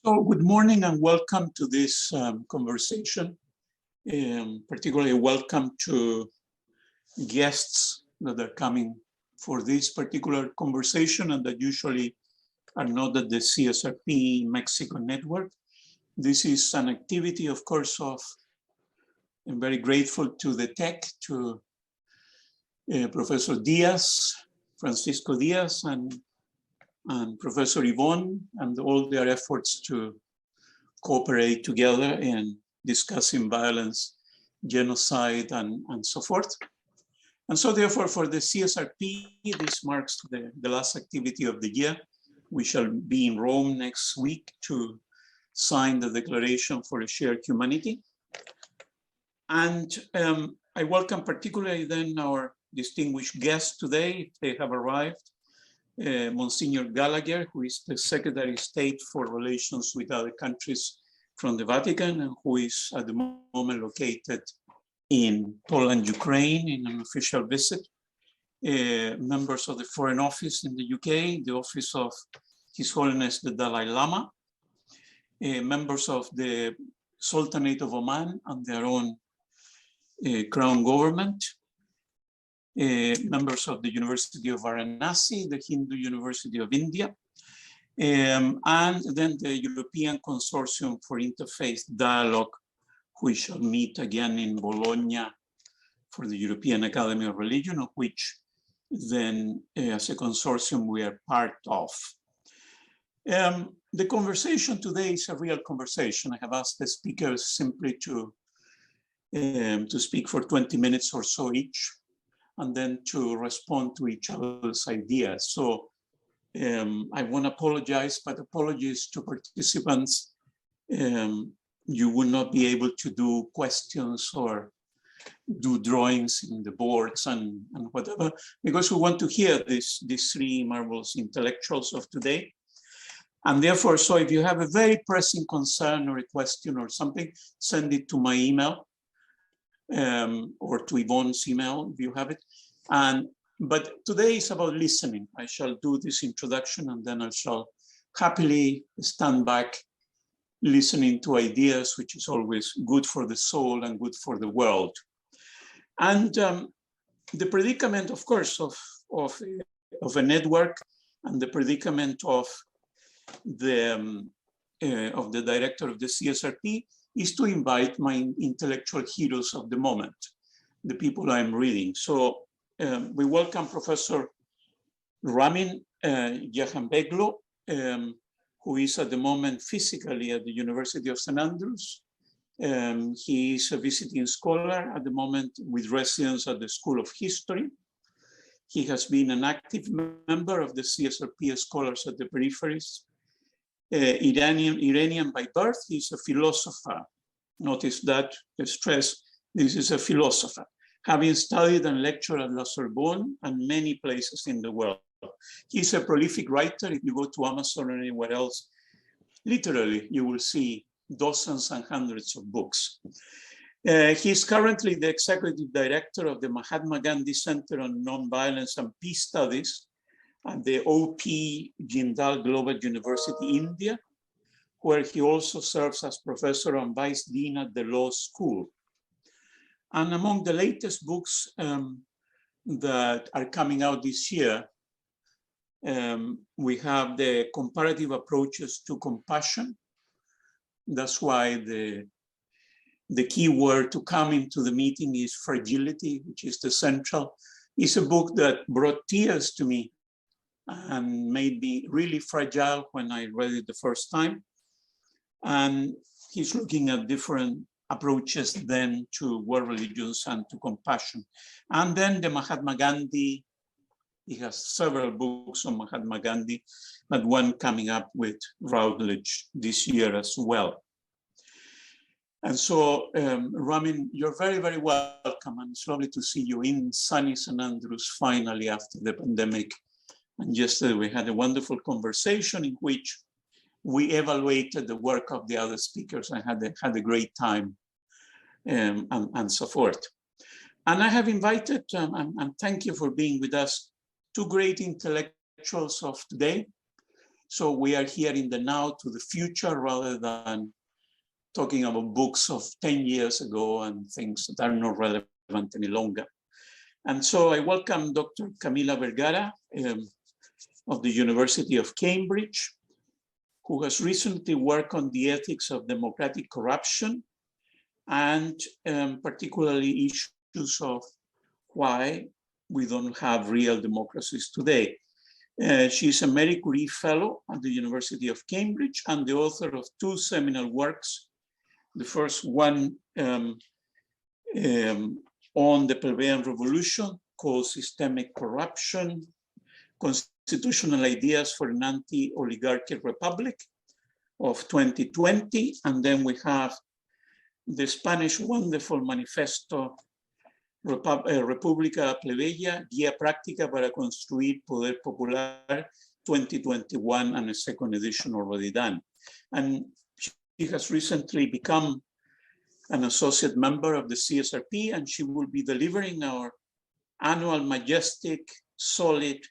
So good morning and welcome to this conversation. Particularly welcome to guests that are coming for this particular conversation and that usually are not at the CSRP Mexico network. This is an activity, of course, I'm very grateful to the tech, to Professor Diaz, Francisco Diaz, and Professor Ivón, and all their efforts to cooperate together in discussing violence, genocide, and so forth. And so therefore, for the CSRP, this marks the last activity of the year. We shall be in Rome next week to sign the Declaration for a Shared Humanity. And I welcome particularly then our distinguished guests today, if they have arrived. Monsignor Gallagher, who is the Secretary of State for Relations with Other Countries from the Vatican, and who is at the moment located in Poland, Ukraine, in an official visit. Members of the Foreign Office in the UK, the Office of His Holiness the Dalai Lama, members of the Sultanate of Oman and their own crown government, members of the University of Varanasi, the Hindu University of India, and then the European Consortium for Interfaith Dialogue, we shall meet again in Bologna for the European Academy of Religion, of which then as a consortium we are part of. The conversation today is a real conversation. I have asked the speakers simply to speak for 20 minutes or so each, and then to respond to each other's ideas. So I want to apologize, but apologies to participants. You will not be able to do questions or do drawings in the boards and whatever, because we want to hear these three marvelous intellectuals of today. And therefore, so if you have a very pressing concern or a question or something, send it to my email. Or to Yvonne's email, if you have it. But today is about listening. I shall do this introduction and then I shall happily stand back listening to ideas, which is always good for the soul and good for the world. And the predicament, of course, of a network and the predicament of the director of the CSRP is to invite my intellectual heroes of the moment, the people I'm reading. So we welcome Professor Ramin Jahanbegloo, who is at the moment physically at the University of St. Andrews. He is a visiting scholar at the moment with residence at the School of History. He has been an active member of the CSRP Scholars at the Peripheries. Iranian by birth, he's a philosopher. Notice that stress, this is a philosopher, having studied and lectured at La Sorbonne and many places in the world. He's a prolific writer. If you go to Amazon or anywhere else, literally, you will see dozens and hundreds of books. He's currently the executive director of the Mahatma Gandhi Center on Nonviolence and Peace Studies at the O.P. Jindal Global University, India, where he also serves as professor and vice dean at the law school. And among the latest books that are coming out this year, we have the comparative approaches to compassion. That's why the key word to come into the meeting is fragility, which is the central. It's a book that brought tears to me and made me really fragile when I read it the first time. And he's looking at different approaches then to world religions and to compassion. And then the Mahatma Gandhi, he has several books on Mahatma Gandhi, but one coming up with Routledge this year as well. And so, Ramin, you're very, very welcome, and it's lovely to see you in sunny St. Andrews finally after the pandemic. And yesterday we had a wonderful conversation in which we evaluated the work of the other speakers. I had a great time and so forth. And I have invited, and thank you for being with us, two great intellectuals of today. So we are here in the now to the future rather than talking about books of 10 years ago and things that are not relevant any longer. And so I welcome Dr. Camila Vergara of the University of Cambridge, who has recently worked on the ethics of democratic corruption and particularly issues of why we don't have real democracies today. She's a Marie Curie Fellow at the University of Cambridge and the author of two seminal works. The first one on the Plebeian Revolution, called Systemic Corruption, Constitutional Ideas for an Anti-Oligarchic Republic of 2020. And then we have the Spanish wonderful manifesto, República Plebeya, Guía Práctica para Construir Poder Popular, 2021, and a second edition already done. And she has recently become an associate member of the CSRP, and she will be delivering our annual majestic, solid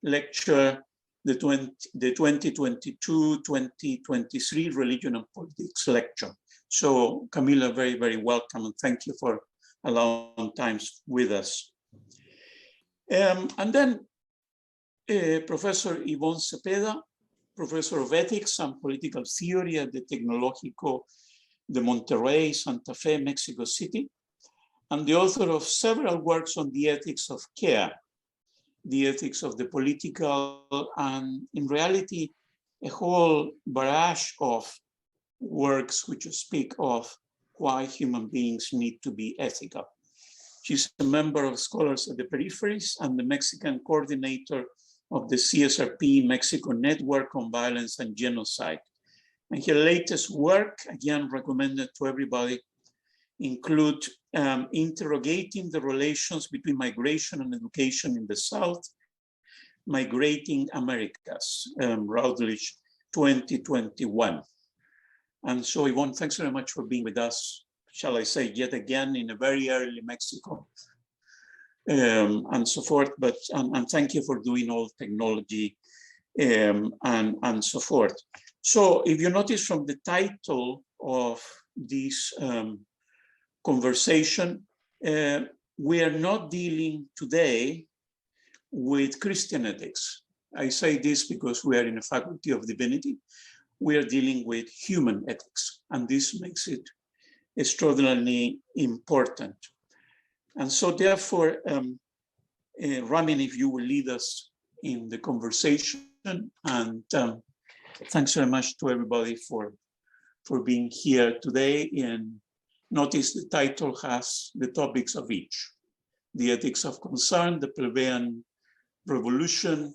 lecture, the 2022-2023 Religion and Politics lecture. So Camila, very, very welcome, and thank you for a long time with us. And then Professor Ivón Cepeda, Professor of Ethics and Political Theory at the Tecnológico de Monterrey, Santa Fe, Mexico City, and the author of several works on the ethics of care, the ethics of the political, and in reality, a whole barrage of works which speak of why human beings need to be ethical. She's a member of Scholars at the Peripheries and the Mexican coordinator of the CSRP Mexico Network on Violence and Genocide. And her latest work, again recommended to everybody, include interrogating the relations between migration and education in the South, Migrating Americas, Routledge 2021. And so Ivón, thanks very much for being with us, shall I say, yet again in a very early Mexico and so forth, but and thank you for doing all technology and so forth. So if you notice from the title of this conversation, we are not dealing today with Christian ethics. I say this because we are in a faculty of divinity. We are dealing with human ethics, and this makes it extraordinarily important. And so therefore, Ramin, if you will lead us in the conversation, and thanks very much to everybody for being here today. And notice the title has the topics of each: the ethics of concern, the Plebeian Revolution,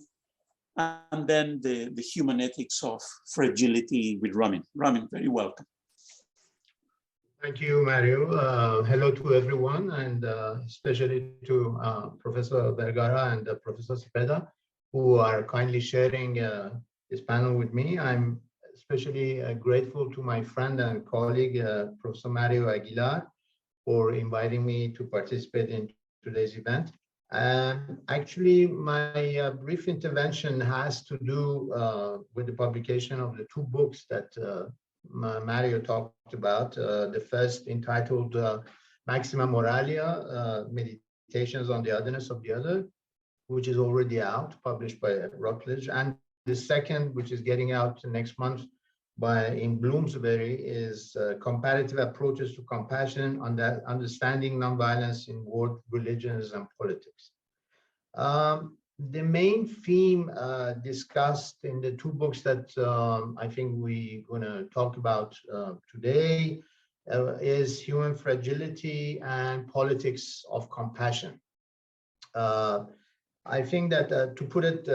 and then the human ethics of fragility with Ramin. Ramin, very welcome. Thank you, Mario. Hello to everyone, and especially to Professor Vergara and Professor Cepeda, who are kindly sharing this panel with me. I'm especially grateful to my friend and colleague, Professor Mario Aguilar, for inviting me to participate in today's event. Actually, my brief intervention has to do with the publication of the two books that Mario talked about. The first, entitled Maxima Moralia, Meditations on the Otherness of the Other, which is already out, published by Routledge, and the second, which is getting out next month in Bloomsbury, is Comparative Approaches to Compassion on that Understanding Nonviolence in World Religions and Politics. The main theme discussed in the two books that I think we're going to talk about today is human fragility and politics of compassion. I think that to put it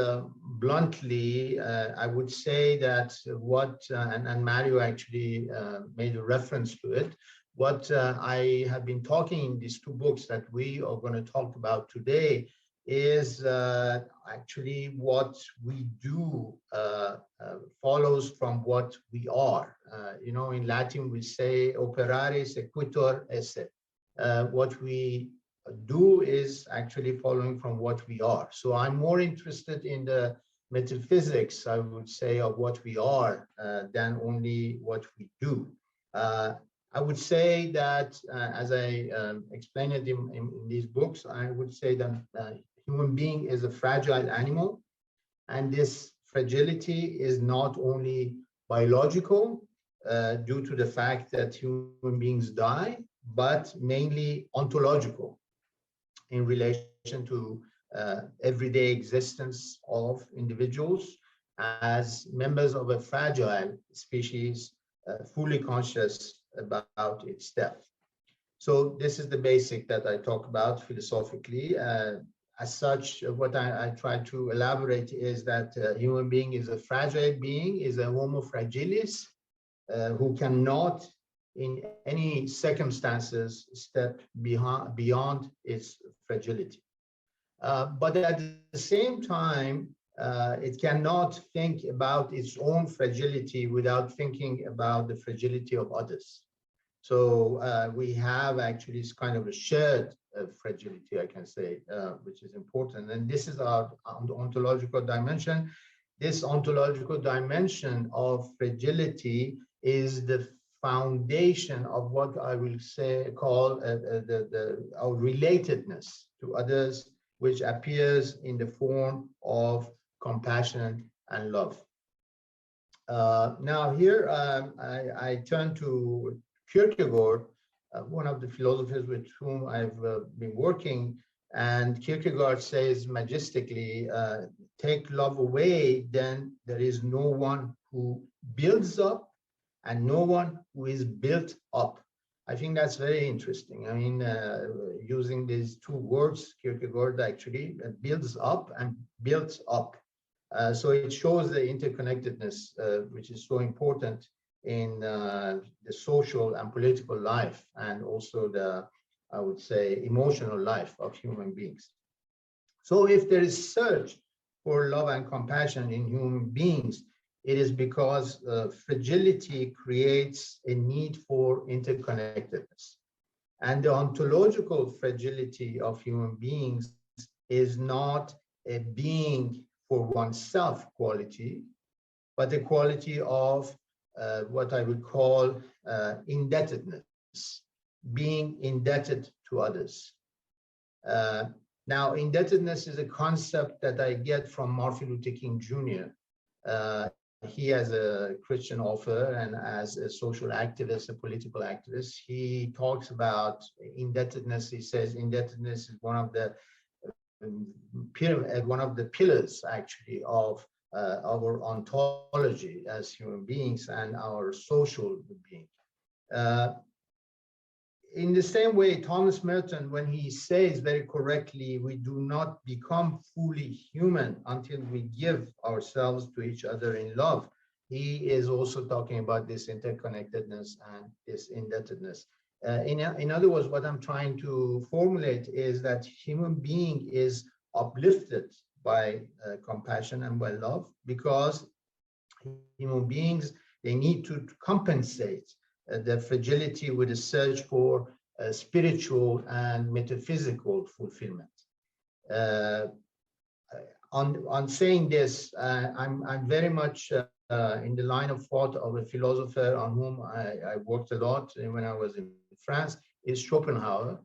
bluntly, I would say that what, and Mario actually made a reference to it, what I have been talking in these two books that we are going to talk about today is actually what we do follows from what we are. You know, in Latin we say operare sequitur esse. What we do is actually following from what we are. So I'm more interested in the metaphysics, I would say, of what we are than only what we do. I would say that, as I explained it in these books, I would say that human being is a fragile animal, and this fragility is not only biological due to the fact that human beings die, but mainly ontological in relation to everyday existence of individuals as members of a fragile species, fully conscious about its death. So this is the basic that I talk about philosophically. As such, what I try to elaborate is that human being is a fragile being, is a homo fragilis, who cannot in any circumstances step beyond its fragility. But at the same time, it cannot think about its own fragility without thinking about the fragility of others. So we have actually this kind of a shared fragility, I can say, which is important. And this is our ontological dimension. This ontological dimension of fragility is the foundation of what I will say call our relatedness to others, which appears in the form of compassion and love. Now here I turn to Kierkegaard, one of the philosophers with whom I've been working, and Kierkegaard says majestically, take love away, then there is no one who builds up and no one who is built up. I think that's very interesting. I mean, using these two words, Kierkegaard actually builds up and builds up. So it shows the interconnectedness, which is so important in the social and political life, and also the, I would say, emotional life of human beings. So if there is search for love and compassion in human beings, it is because fragility creates a need for interconnectedness. And the ontological fragility of human beings is not a being for oneself quality, but a quality of what I would call indebtedness, being indebted to others. Now, indebtedness is a concept that I get from Martin Luther King Jr. He, as a Christian author and as a social activist, a political activist, he talks about indebtedness. He says indebtedness is one of the pillars, actually, of our ontology as human beings and our social being. In the same way, Thomas Merton, when he says very correctly, we do not become fully human until we give ourselves to each other in love, he is also talking about this interconnectedness and this indebtedness. In other words, what I'm trying to formulate is that human being is uplifted by compassion and by love, because human beings, they need to compensate the fragility with a search for spiritual and metaphysical fulfillment. On saying this, I'm very much in the line of thought of a philosopher on whom I worked a lot when I was in France, is Schopenhauer.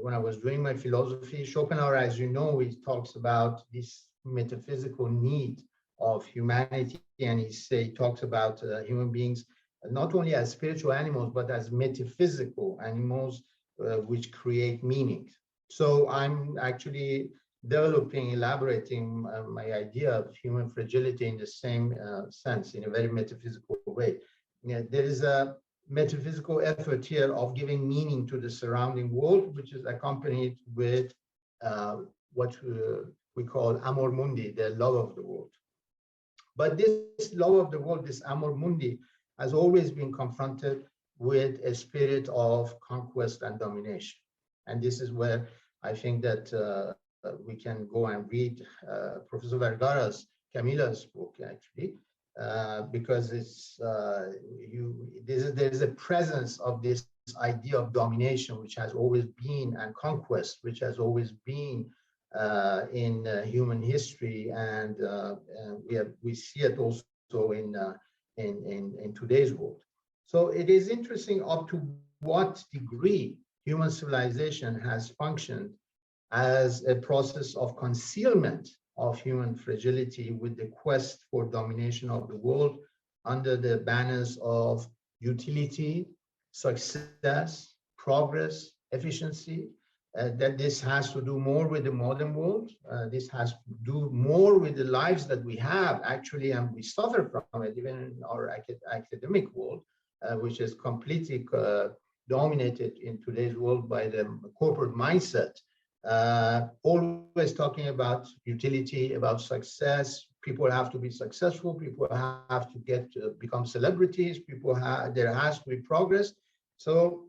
When I was doing my philosophy, Schopenhauer, as you know, he talks about this metaphysical need of humanity, and he talks about human beings not only as spiritual animals, but as metaphysical animals which create meaning. So I'm actually developing, elaborating my idea of human fragility in the same sense, in a very metaphysical way. There is a metaphysical effort here of giving meaning to the surrounding world, which is accompanied with what we call amor mundi, the love of the world. But this love of the world, this amor mundi, has always been confronted with a spirit of conquest and domination. And this is where I think that we can go and read Professor Vergara's, Camila's book, actually, because it's there is a presence of this idea of domination, which has always been, and conquest, which has always been in human history, and we see it also in today's world. So it is interesting up to what degree human civilization has functioned as a process of concealment of human fragility with the quest for domination of the world under the banners of utility, success, progress, efficiency. That this has to do more with the modern world. This has to do more with the lives that we have actually, and we suffer from it even in our academic world, which is completely dominated in today's world by the corporate mindset. Always talking about utility, about success. People have to be successful. People have to become celebrities. There has to be progress. So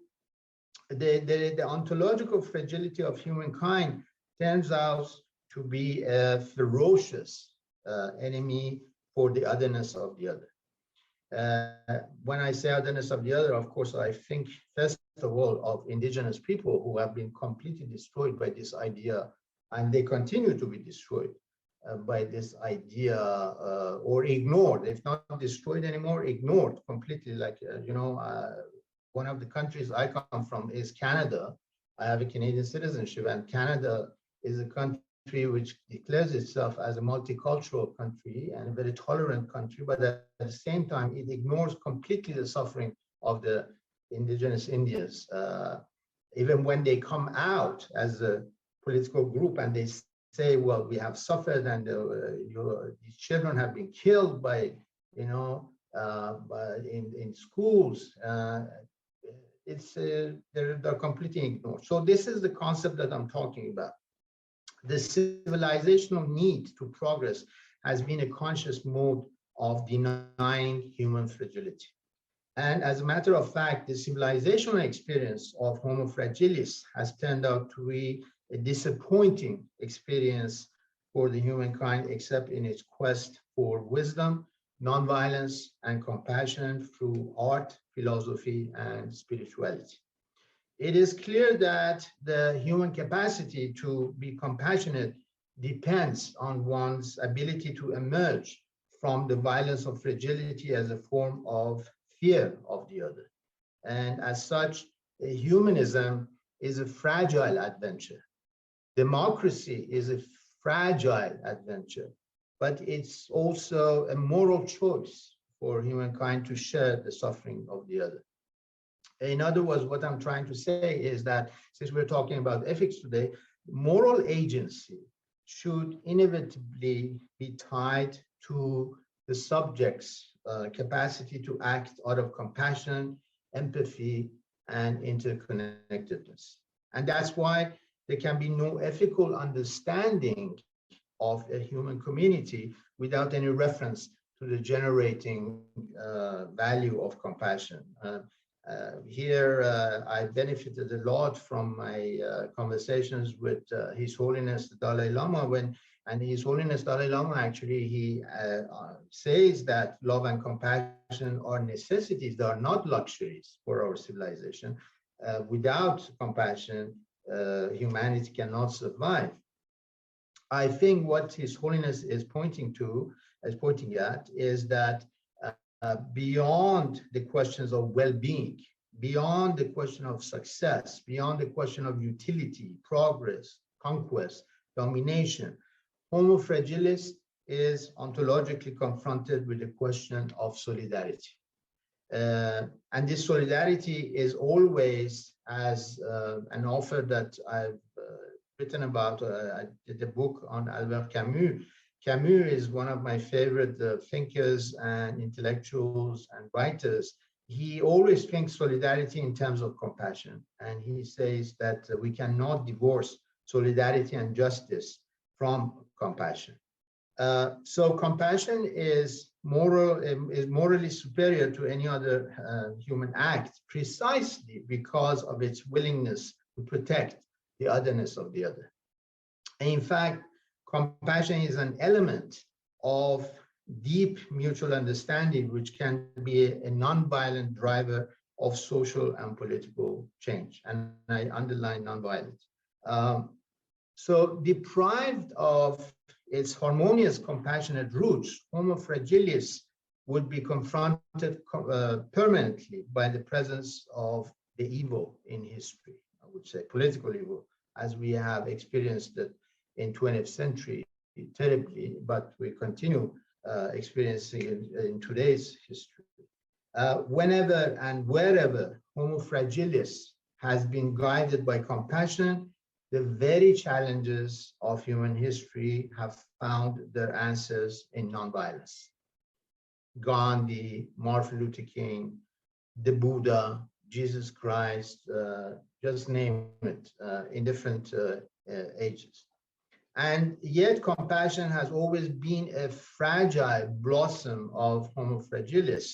the ontological fragility of humankind turns out to be a ferocious enemy for the otherness of the other. When I say otherness of the other, of course, I think first of all of indigenous people who have been completely destroyed by this idea, and they continue to be destroyed by this idea or ignored. If not destroyed anymore, ignored completely. Like, one of the countries I come from is Canada. I have a Canadian citizenship, and Canada is a country which declares itself as a multicultural country and a very tolerant country, but at the same time, it ignores completely the suffering of the indigenous Indians. Even when they come out as a political group and they say, well, we have suffered and these children have been killed by, in schools, they're completely ignored. So this is the concept that I'm talking about. The civilizational need to progress has been a conscious mode of denying human fragility. And as a matter of fact, the civilizational experience of Homo fragilis has turned out to be a disappointing experience for the humankind, except in its quest for wisdom, nonviolence, and compassion through art, philosophy, and spirituality. It is clear that the human capacity to be compassionate depends on one's ability to emerge from the violence of fragility as a form of fear of the other. And as such, humanism is a fragile adventure. Democracy is a fragile adventure, but it's also a moral choice for humankind to share the suffering of the other. In other words, what I'm trying to say is that since we're talking about ethics today, moral agency should inevitably be tied to the subject's capacity to act out of compassion, empathy, and interconnectedness. And that's why there can be no ethical understanding of a human community without any reference to the generating value of compassion. Here, I benefited a lot from my conversations with His Holiness the Dalai Lama and His Holiness Dalai Lama actually, he says that love and compassion are necessities, they are not luxuries for our civilization. Without compassion, humanity cannot survive. I think what His Holiness is pointing at is that beyond the questions of well-being, beyond the question of success, beyond the question of utility, progress, conquest, domination, Homo fragilis is ontologically confronted with the question of solidarity. And this solidarity is always, as an author that I've written about, I did a book on Albert Camus. Camus is one of my favorite thinkers and intellectuals and writers. He always thinks solidarity in terms of compassion. And he says that we cannot divorce solidarity and justice from compassion. So compassion is morally superior to any other human act, precisely because of its willingness to protect the otherness of the other. And in fact, compassion is an element of deep mutual understanding, which can be a non-violent driver of social and political change. And I underline non-violent. So deprived of its harmonious, compassionate roots, Homo fragilis would be confronted permanently by the presence of the evil in history, I would say political evil, as we have experienced it in 20th century terribly, but we continue experiencing it in today's history. Whenever and wherever Homo fragilis has been guided by compassion, the very challenges of human history have found their answers in nonviolence. Gandhi, Martin Luther King, the Buddha, Jesus Christ, just name it, in different ages. And yet compassion has always been a fragile blossom of Homo fragilis.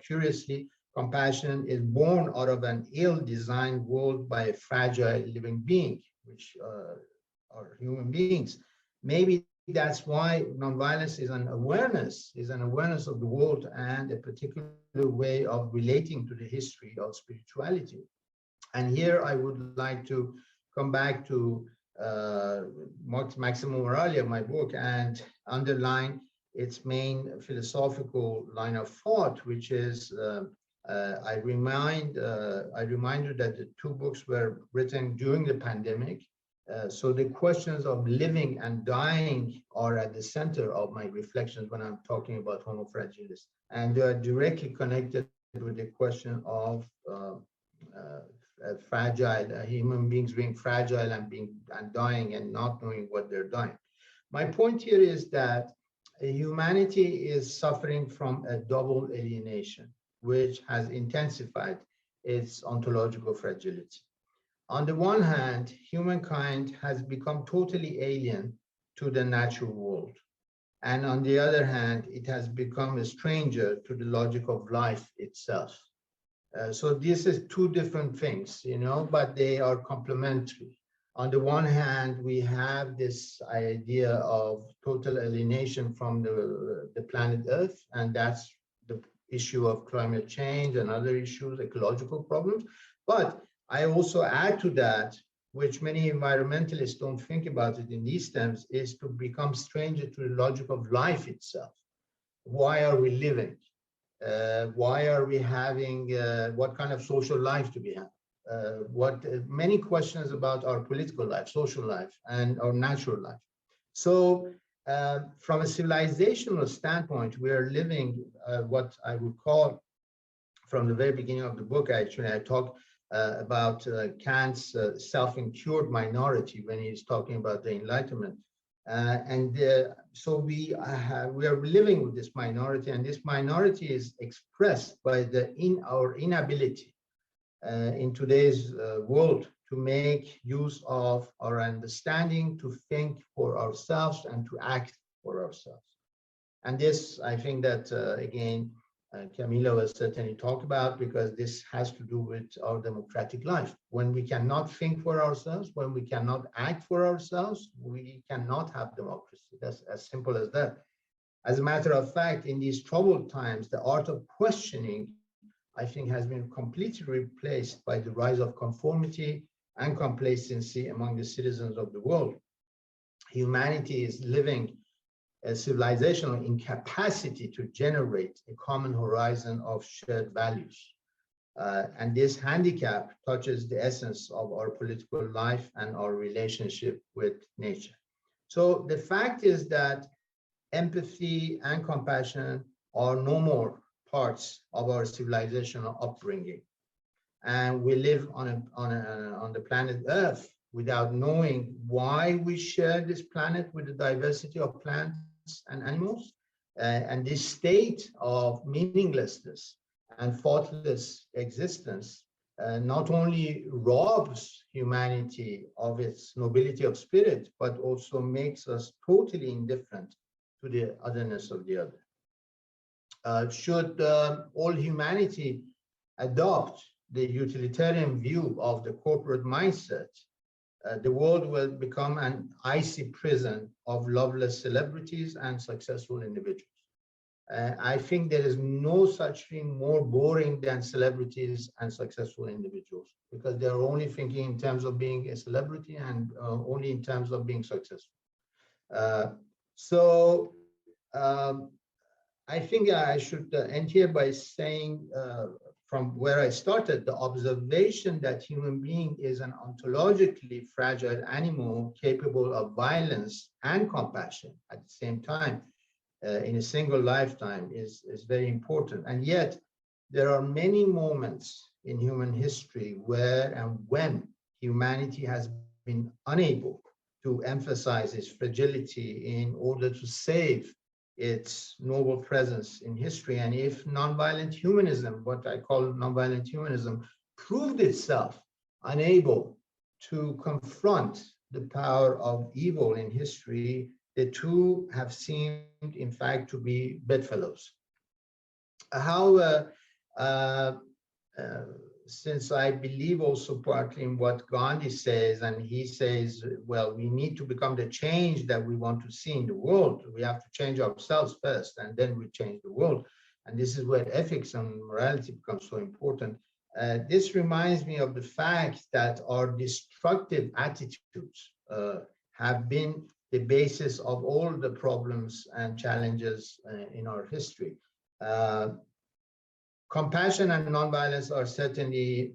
Curiously, compassion is born out of an ill-designed world by a fragile living being, which are human beings. Maybe that's why nonviolence is an awareness of the world and a particular way of relating to the history of spirituality. And here I would like to come back to Maximo Moralia, my book, and underline its main philosophical line of thought, which is I remind you that the two books were written during the pandemic. So the questions of living and dying are at the center of my reflections when I'm talking about Homo fragilis, and they are directly connected with the question of fragile human beings being fragile and dying and not knowing what they're dying. My point here is that humanity is suffering from a double alienation, which has intensified its ontological fragility. On the one hand, humankind has become totally alien to the natural world. And on the other hand, it has become a stranger to the logic of life itself. So this is two different things, but they are complementary. On the one hand, we have this idea of total alienation from the planet Earth, and that's the issue of climate change and other issues, ecological problems. But I also add to that, which many environmentalists don't think about it in these terms, is to become stranger to the logic of life itself. Why are we living? Why are we having, what kind of social life do we have? Many questions about our political life, social life, and our natural life. So from a civilizational standpoint, we are living what I would call, from the very beginning of the book, actually, I talk about Kant's self-incurred minority when he's talking about the Enlightenment. So we are living with this minority, and this minority is expressed by our inability in today's world to make use of our understanding, to think for ourselves and to act for ourselves. And this, I think that, again, Camila will certainly talk about, because this has to do with our democratic life. When we cannot think for ourselves, when we cannot act for ourselves, we cannot have democracy. That's as simple as that. As a matter of fact, in these troubled times, the art of questioning, I think, has been completely replaced by the rise of conformity and complacency among the citizens of the world. Humanity is living a civilizational incapacity to generate a common horizon of shared values. And this handicap touches the essence of our political life and our relationship with nature. So the fact is that empathy and compassion are no more parts of our civilizational upbringing. And we live on the planet Earth without knowing why we share this planet with the diversity of plants and animals. And this state of meaninglessness and thoughtless existence not only robs humanity of its nobility of spirit, but also makes us totally indifferent to the otherness of the other. Should all humanity adopt the utilitarian view of the corporate mindset, the world will become an icy prison of loveless celebrities and successful individuals. I think there is no such thing more boring than celebrities and successful individuals, because they're only thinking in terms of being a celebrity and only in terms of being successful. I think I should end here by saying, from where I started, the observation that human being is an ontologically fragile animal capable of violence and compassion at the same time in a single lifetime is very important. And yet there are many moments in human history where and when humanity has been unable to emphasize its fragility in order to save its noble presence in history. And if nonviolent humanism, what I call nonviolent humanism, proved itself unable to confront the power of evil in history, the two have seemed, in fact, to be bedfellows. Since I believe also partly in what Gandhi says, and he says, well, we need to become the change that we want to see in the world. We have to change ourselves first, and then we change the world. And this is where ethics and morality become so important. This reminds me of the fact that our destructive attitudes have been the basis of all the problems and challenges in our history. Compassion and nonviolence are certainly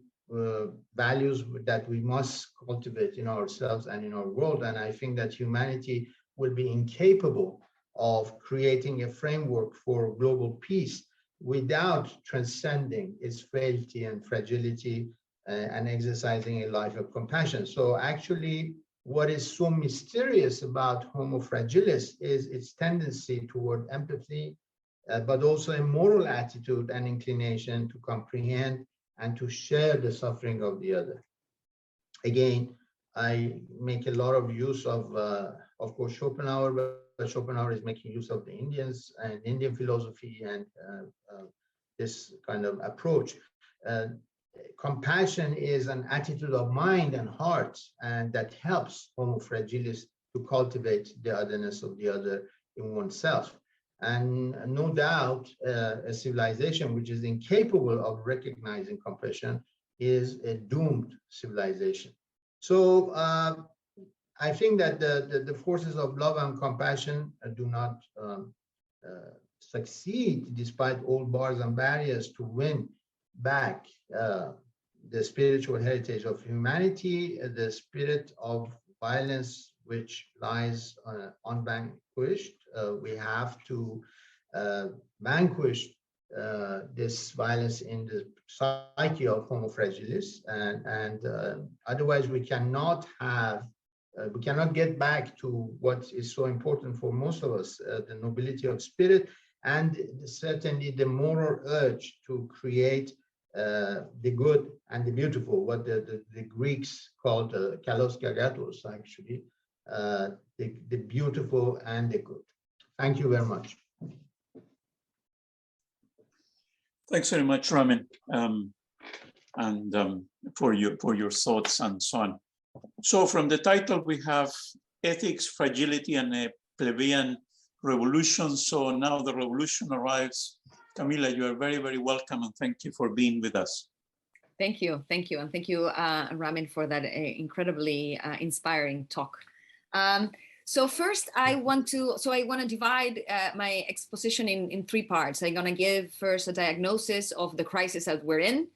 values that we must cultivate in ourselves and in our world. And I think that humanity will be incapable of creating a framework for global peace without transcending its frailty and fragility and exercising a life of compassion. So actually, what is so mysterious about Homo fragilis is its tendency toward empathy, but also a moral attitude and inclination to comprehend and to share the suffering of the other. Again, I make a lot of use of course, Schopenhauer, but Schopenhauer is making use of the Indians and Indian philosophy and this kind of approach. Compassion is an attitude of mind and heart, and that helps Homo fragilis to cultivate the otherness of the other in oneself. And no doubt, a civilization which is incapable of recognizing compassion is a doomed civilization. So I think that the forces of love and compassion do not succeed, despite all bars and barriers, to win back the spiritual heritage of humanity, the spirit of violence which lies unvanquished. We have to vanquish this violence in the psyche of Homo fragilis, and otherwise we cannot get back to what is so important for most of us, the nobility of spirit, and certainly the moral urge to create the good and the beautiful, what the Greeks called kalos kagatos, actually, the beautiful and the good. Thank you very much. Thanks very much, Ramin, for your thoughts and so on. So from the title, we have Ethics, Fragility, and a Plebeian Revolution. So now the revolution arrives. Camila, you are very, very welcome, and thank you for being with us. Thank you. And thank you, Ramin, for that incredibly inspiring talk. So first, I want to divide my exposition in three parts. I'm going to give first a diagnosis of the crisis that we're in.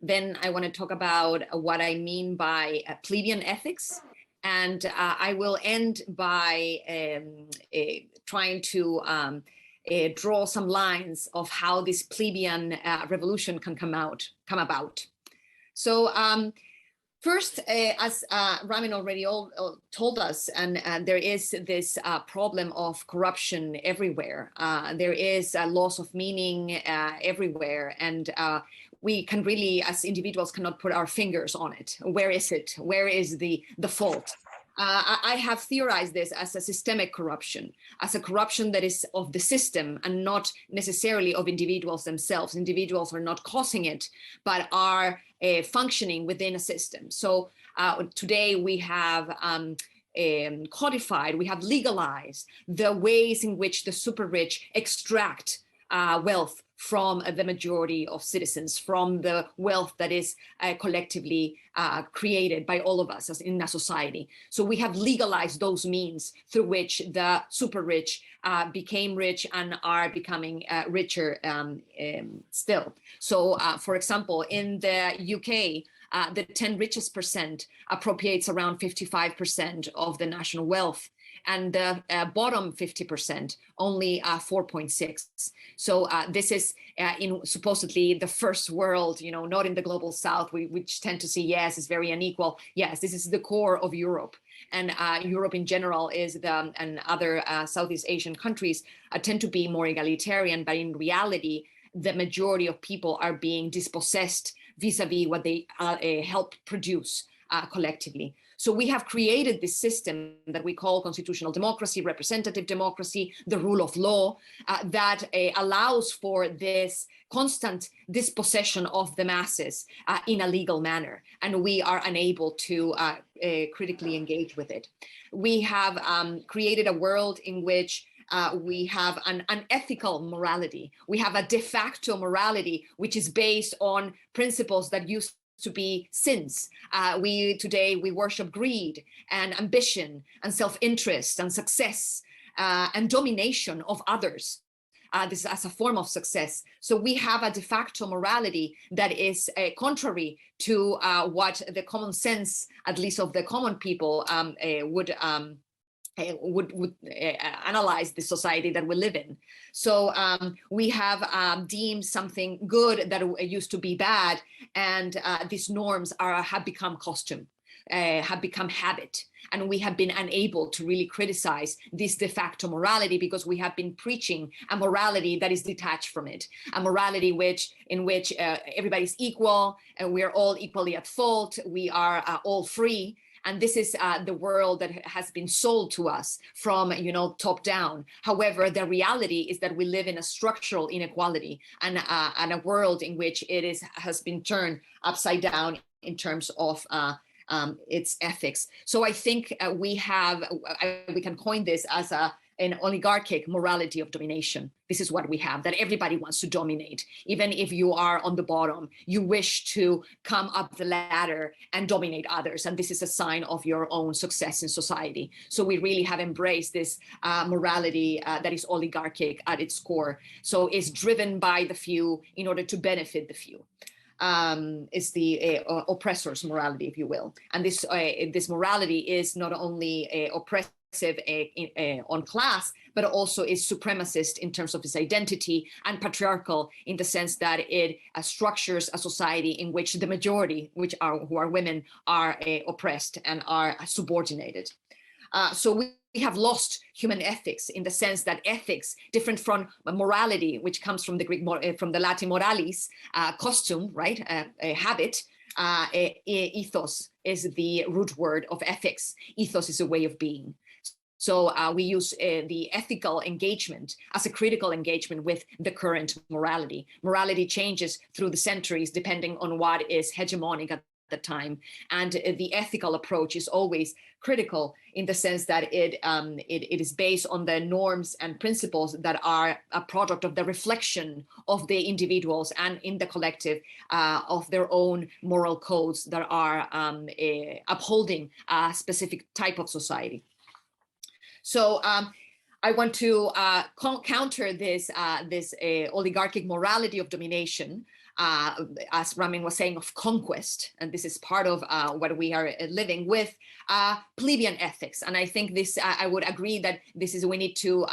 Then I want to talk about what I mean by plebeian ethics. And I will end by trying to draw some lines of how this plebeian revolution can come about. So first, as Ramin already told us, and there is this problem of corruption everywhere. There is a loss of meaning everywhere, and we can really, as individuals, cannot put our fingers on it. Where is it? Where is the fault? I have theorized this as a systemic corruption, as a corruption that is of the system and not necessarily of individuals themselves. Individuals are not causing it, but are functioning within a system. So today we have codified, we have legalized the ways in which the super rich extract wealth from the majority of citizens, from the wealth that is collectively created by all of us as in a society. So we have legalized those means through which the super rich became rich and are becoming richer still. So for example, in the UK, the 10 richest percent appropriates around 55% of the national wealth, and the bottom 50% only 4.6. So this is in supposedly the first world, you know, not in the global south, which tend to see, yes, it's very unequal. Yes, this is the core of Europe. And Europe in general is and other Southeast Asian countries tend to be more egalitarian, but in reality, the majority of people are being dispossessed vis-a-vis what they help produce collectively. So we have created this system that we call constitutional democracy, representative democracy, the rule of law, that allows for this constant dispossession of the masses in a legal manner. And we are unable to critically engage with it. We have created a world in which we have an unethical morality. We have a de facto morality, which is based on principles that used to be sins. Today we worship greed and ambition and self-interest and success and domination of others. This is as a form of success. So we have a de facto morality that is contrary to what the common sense, at least of the common people, would analyze the society that we live in. So we have deemed something good that used to be bad, and these norms have become costume, have become habit. And we have been unable to really criticize this de facto morality because we have been preaching a morality that is detached from it, a morality in which everybody's equal, and we're all equally at fault, we are all free. And this is the world that has been sold to us from, you know, top down. However, the reality is that we live in a structural inequality and a world in which it has been turned upside down in terms of its ethics. So I think we can coin this as an oligarchic morality of domination. This is what we have, that everybody wants to dominate. Even if you are on the bottom, you wish to come up the ladder and dominate others. And this is a sign of your own success in society. So we really have embraced this morality that is oligarchic at its core. So it's driven by the few in order to benefit the few. Is the oppressor's morality, if you will. And this morality is not only oppressive on class, but also is supremacist in terms of its identity and patriarchal in the sense that it structures a society in which the majority, who are women, are oppressed and are subordinated. So we have lost human ethics in the sense that ethics, different from morality, which comes from the Greek, from the Latin moralis, costume, right, a habit. Ethos is the root word of ethics. Ethos is a way of being. So we use the ethical engagement as a critical engagement with the current morality. Morality changes through the centuries depending on what is hegemonic at the time. And the ethical approach is always critical in the sense that it is based on the norms and principles that are a product of the reflection of the individuals and in the collective of their own moral codes that are upholding a specific type of society. So I want to counter this oligarchic morality of domination, as Ramin was saying, of conquest. And this is part of what we are living with, plebeian ethics. And I think this, I would agree that we need to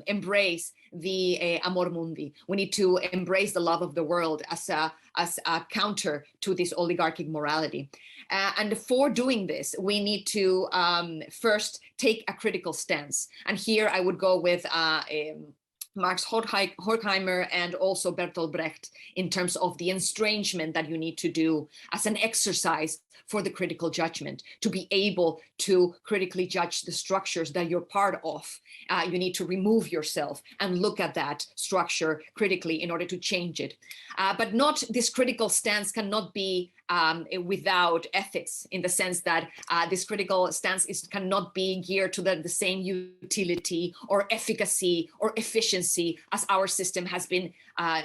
embrace the amor mundi. We need to embrace the love of the world as a counter to this oligarchic morality. And for doing this, we need to first take a critical stance. And here I would go with Marx Horkheimer and also Bertolt Brecht in terms of the estrangement that you need to do as an exercise for the critical judgment, to be able to critically judge the structures that you're part of. You need to remove yourself and look at that structure critically in order to change it. But this critical stance cannot be without ethics, in the sense that this critical stance cannot be geared to the same utility or efficacy or efficiency as our system has been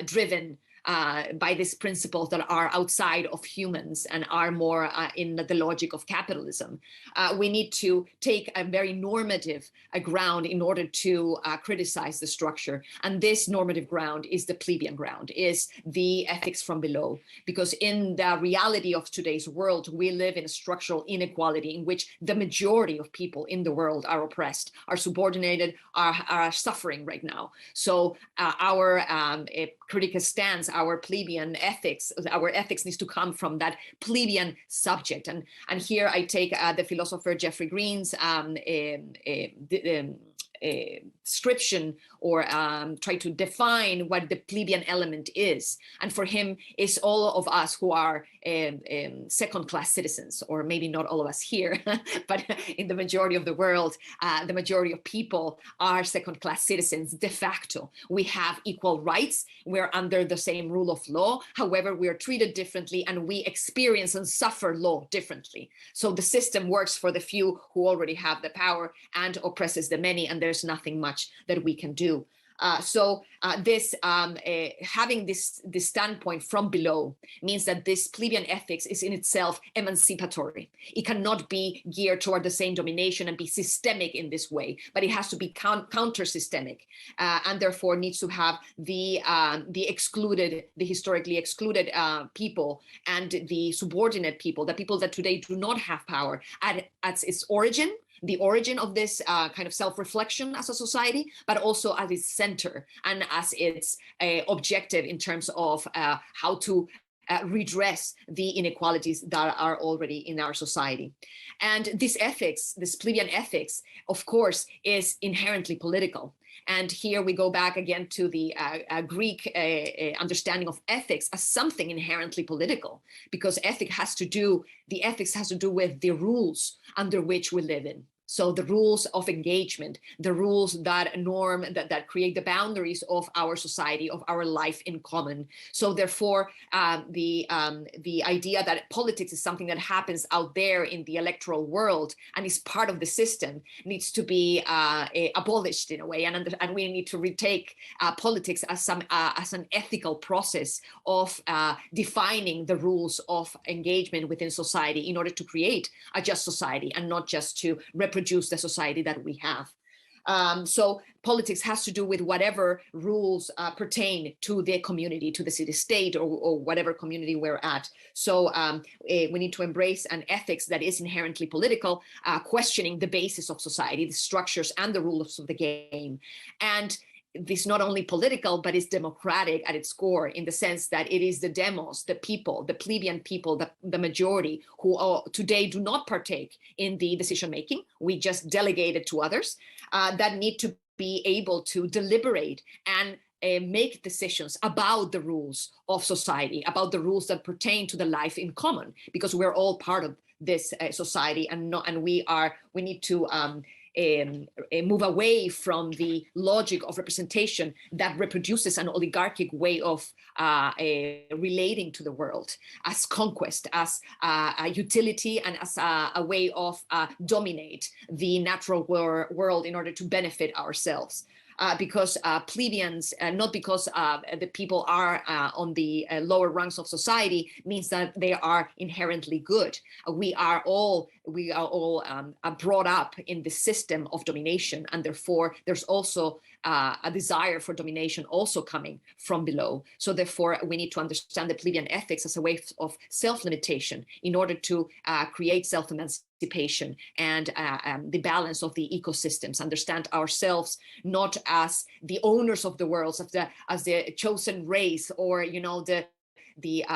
driven by these principles that are outside of humans and are more in the logic of capitalism. We need to take a very normative ground in order to criticize the structure. And this normative ground is the plebeian ground, is the ethics from below. Because in the reality of today's world, we live in a structural inequality in which the majority of people in the world are oppressed, are subordinated, are suffering right now. So our critical stance, our plebeian ethics, our ethics needs to come from that plebeian subject. And here I take the philosopher Jeffrey Green's description, or try to define what the plebeian element is. And for him, it's all of us who are second-class citizens, or maybe not all of us here, but in the majority of the world, the majority of people are second-class citizens de facto. We have equal rights. We're under the same rule of law. However, we are treated differently, and we experience and suffer law differently. So the system works for the few who already have the power and oppresses the many, and there's nothing much that we can do. Having this standpoint from below means that this plebeian ethics is in itself emancipatory. It cannot be geared toward the same domination and be systemic in this way, but it has to be counter-systemic, and therefore needs to have the historically excluded people and the subordinate people, the people that today do not have power, at its origin, the origin of this kind of self-reflection as a society, but also as its center and as its objective in terms of how to redress the inequalities that are already in our society. And this ethics, this plebeian ethics, of course, is inherently political. And here we go back again to the Greek understanding of ethics as something inherently political, because ethics has to do with the rules under which we live in. So the rules of engagement, the rules that that create the boundaries of our society, of our life in common. So therefore, the idea that politics is something that happens out there in the electoral world and is part of the system needs to be abolished in a way, and we need to retake politics as an ethical process of defining the rules of engagement within society in order to create a just society, and not just to reproduce the society that we have. So politics has to do with whatever rules pertain to the community, to the city-state, or whatever community we're at. So we need to embrace an ethics that is inherently political, questioning the basis of society, the structures and the rules of the game. And this is not only political, but it's democratic at its core, in the sense that it is the demos, the people, the plebeian people, the majority, who today do not partake in the decision-making. We just delegate it to others, that need to be able to deliberate and make decisions about the rules of society, about the rules that pertain to the life in common, because we're all part of this society, and we need to move away from the logic of representation that reproduces an oligarchic way of relating to the world as conquest, as a utility, and as a way of dominate the natural world in order to benefit ourselves. Because plebeians, not because the people are on the lower rungs of society, means that they are inherently good. We are all brought up in the system of domination, and therefore there's also a desire for domination also coming from below. So therefore we need to understand the plebeian ethics as a way of self-limitation in order to create self-emancipation and the balance of the ecosystems, understand ourselves not as the owners of the world, as the chosen race, or the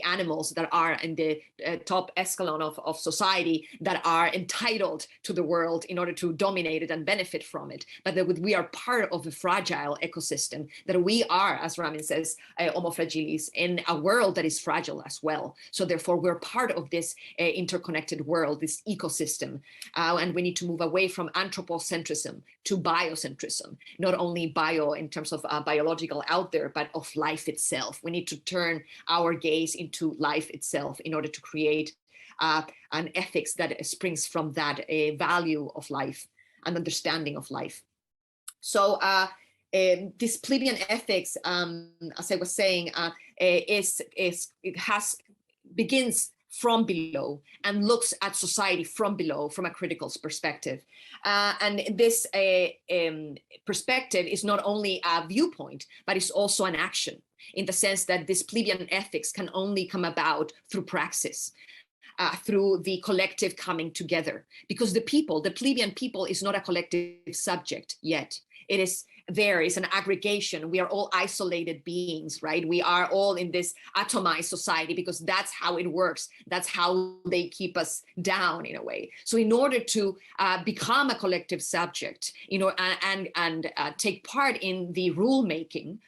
animals that are in the top echelon of society, that are entitled to the world in order to dominate it and benefit from it, but that we are part of a fragile ecosystem, that we are, as Ramin says, homo fragilis, in a world that is fragile as well. So therefore we're part of this interconnected world, this ecosystem, and we need to move away from anthropocentrism to biocentrism, not only bio in terms of biological out there, but of life itself. We need to turn our gaze into life itself in order to create an ethics that springs from that value of life and understanding of life. So this plebeian ethics, as I was saying, begins from below and looks at society from below, from a critical perspective. And this perspective is not only a viewpoint, but it's also an action, in the sense that this plebeian ethics can only come about through praxis. Through the collective coming together, because the plebeian people is not a collective subject yet. It is an aggregation. We are all isolated beings, right? We are all in this atomized society because that's how it works. That's how they keep us down in a way. So in order to become a collective subject, and take part in the rule making,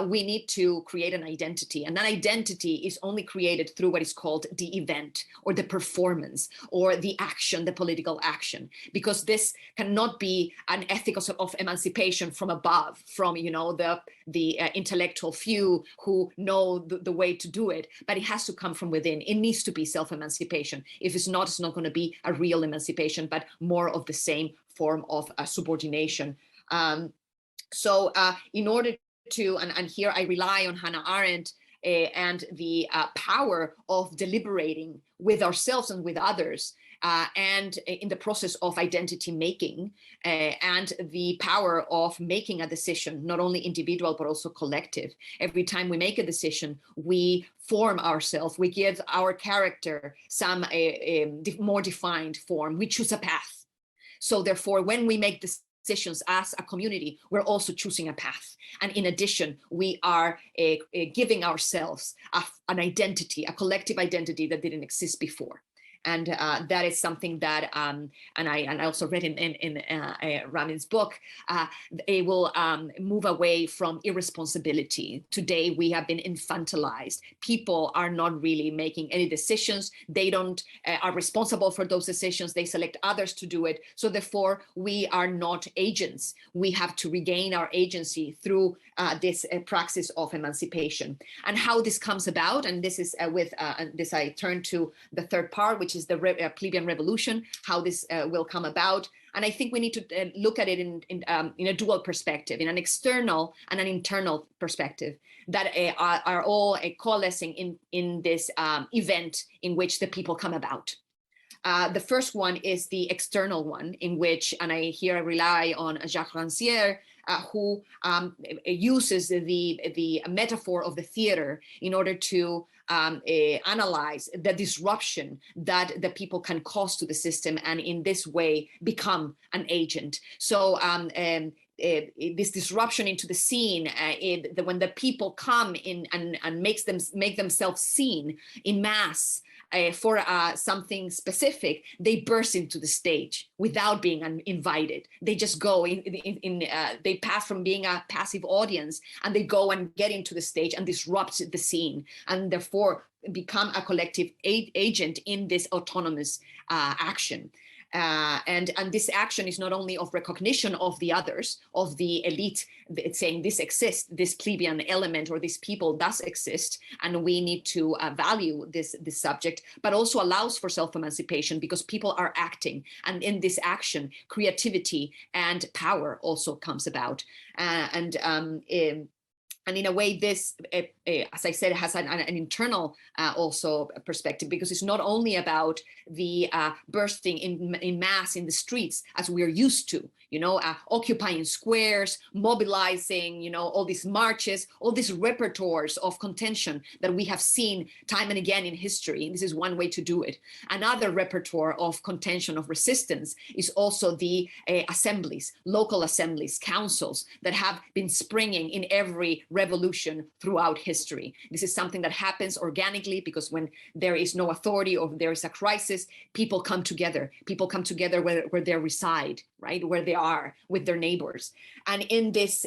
we need to create an identity. And that identity is only created through what is called the event or the performance or the action, the political action, because this cannot be an ethic of emancipation from above, from the intellectual few who know the way to do it, but it has to come from within. It needs to be self-emancipation. If it's not going to be a real emancipation, but more of the same form of subordination. So in order to, and here I rely on Hannah Arendt and the power of deliberating with ourselves and with others, and in the process of identity making, and the power of making a decision, not only individual, but also collective. Every time we make a decision, we form ourselves, we give our character some more defined form, we choose a path. So therefore, when we make decisions as a community, we're also choosing a path. And in addition, we are giving ourselves an identity, a collective identity that didn't exist before. And that is something that, and I also read in Ramin's book, it will move away from irresponsibility. Today, we have been infantilized. People are not really making any decisions. They don't are responsible for those decisions. They select others to do it. So therefore, we are not agents. We have to regain our agency through this praxis of emancipation. And how this comes about, and this is with this, I turn to the third part, which is the plebeian revolution, how this will come about. And I think we need to look at it in a dual perspective, in an external and an internal perspective that are all coalescing in this event in which the people come about. The first one is the external one, in which, and I rely on Jacques Rancière, who uses the metaphor of the theater in order to analyze the disruption that the people can cause to the system, and in this way become an agent. So this disruption into the scene, when the people come in and make themselves seen in mass, for something specific, they burst into the stage without being invited. They just go they pass from being a passive audience, and they go and get into the stage and disrupt the scene, and therefore become a collective agent in this autonomous action. And this action is not only of recognition of the others, of the elite, saying this exists, this plebeian element or these people does exist, and we need to value this subject, but also allows for self-emancipation because people are acting. And in this action, creativity and power also comes about. And in a way, this, as I said, has an internal also perspective, because it's not only about the bursting in mass in the streets as we're used to, occupying squares, mobilizing, all these marches, all these repertoires of contention that we have seen time and again in history. And this is one way to do it. Another repertoire of contention, of resistance, is also the assemblies, local assemblies, councils that have been springing in every revolution throughout history. This is something that happens organically, because when there is no authority or there is a crisis, people come together. People come together where they reside, right, where they are with their neighbors. And in these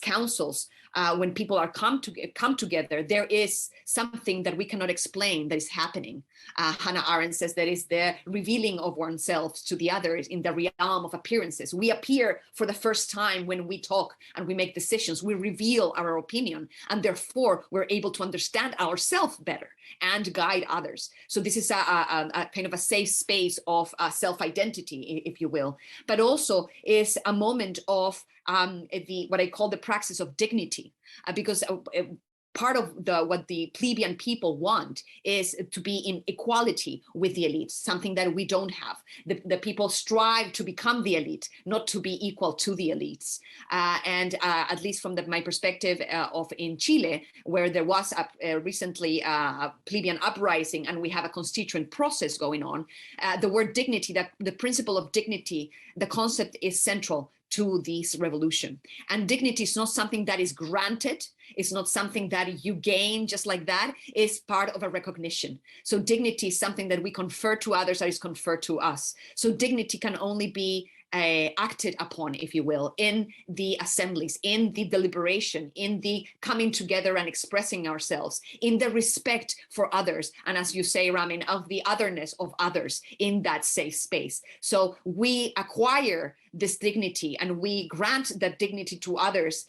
councils, when people are come together, there is something that we cannot explain that is happening. Hannah Arendt says that is the revealing of oneself to the others in the realm of appearances. We appear for the first time when we talk and we make decisions. We reveal our opinion, and therefore we're able to understand ourselves better and guide others. So this is a kind of a safe space of self-identity, if you will, but also is a moment of what I call the praxis of dignity, because part of what the plebeian people want is to be in equality with the elite, something that we don't have. The people strive to become the elite, not to be equal to the elites. And at least from my perspective of in Chile, where there was recently a plebeian uprising and we have a constituent process going on, the word dignity, that the principle of dignity, the concept is central to this revolution. And dignity is not something that is granted. It's not something that you gain just like that. It's part of a recognition. So dignity is something that we confer to others, that is conferred to us. So dignity can only be acted upon, if you will, in the assemblies, in the deliberation, in the coming together and expressing ourselves, in the respect for others. And as you say, Ramin, of the otherness of others in that safe space. So we acquire this dignity and we grant that dignity to others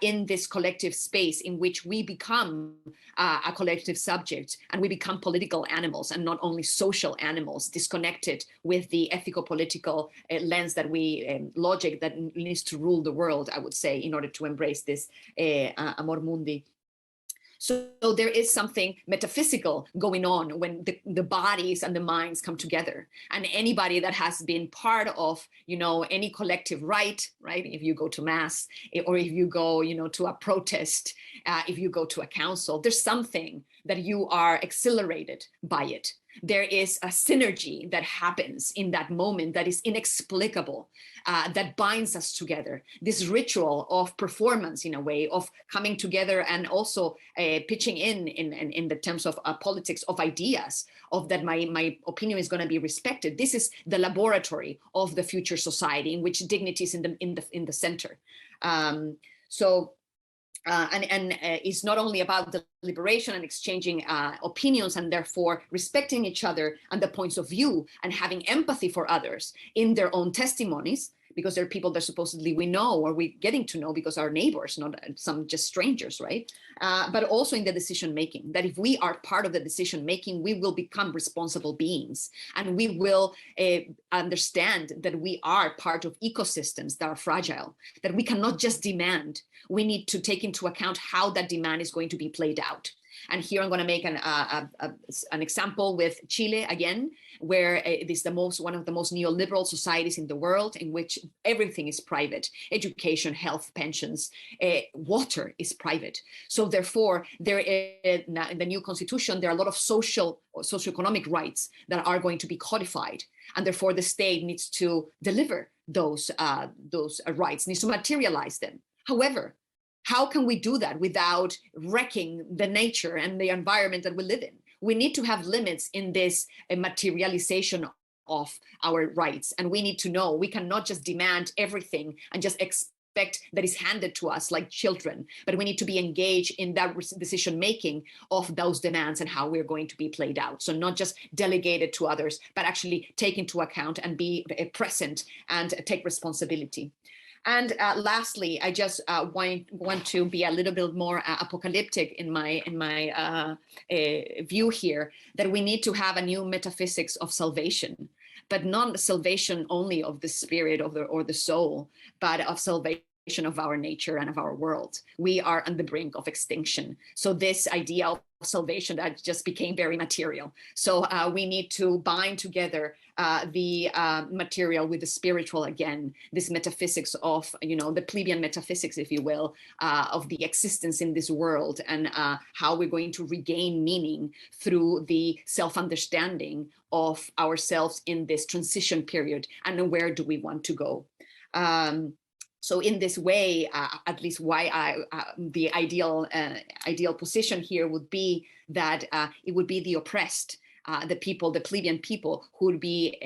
in this collective space in which we become a collective subject and we become political animals and not only social animals, disconnected with the ethico-political lens that logic that needs to rule the world, I would say, in order to embrace this amor mundi. So there is something metaphysical going on when the bodies and the minds come together. And anybody that has been part of, any collective right? If you go to mass, or if you go, to a protest, if you go to a council, there's something that you are accelerated by it. There is a synergy that happens in that moment that is inexplicable, that binds us together. This ritual of performance, in a way, of coming together and also pitching in the terms of politics of ideas, of that my opinion is going to be respected. This is the laboratory of the future society in which dignity is in the center. It's not only about the liberation and exchanging opinions and therefore respecting each other and the points of view and having empathy for others in their own testimonies, because they're people that supposedly we know or we're getting to know because our neighbors, not some just strangers, right? But also in the decision making, that if we are part of the decision making, we will become responsible beings and we will understand that we are part of ecosystems that are fragile, that we cannot just demand. We need to take into account how that demand is going to be played out. And here I'm going to make an example with Chile again, where it is one of the most neoliberal societies in the world, in which everything is private: education, health, pensions, water is private. So therefore, there is, in the new constitution, there are a lot of socioeconomic rights that are going to be codified, and therefore the state needs to deliver those rights, needs to materialize them. However, how can we do that without wrecking the nature and the environment that we live in? We need to have limits in this materialization of our rights. And we need to know we cannot just demand everything and just expect that is handed to us like children, but we need to be engaged in that decision-making of those demands and how we're going to be played out. So not just delegated to others, but actually take into account and be present and take responsibility. And lastly, I just want to be a little bit more apocalyptic in my view here, that we need to have a new metaphysics of salvation, but not salvation only of the spirit or the soul, but of salvation of our nature and of our world. We are on the brink of extinction. So this idea of salvation that just became very material. So we need to bind together the material with the spiritual again, this metaphysics of, the plebeian metaphysics, if you will, of the existence in this world, and how we're going to regain meaning through the self-understanding of ourselves in this transition period, and where do we want to go. So in this way, at least why the ideal position here would be that it would be the oppressed, the people, the plebeian people, who would be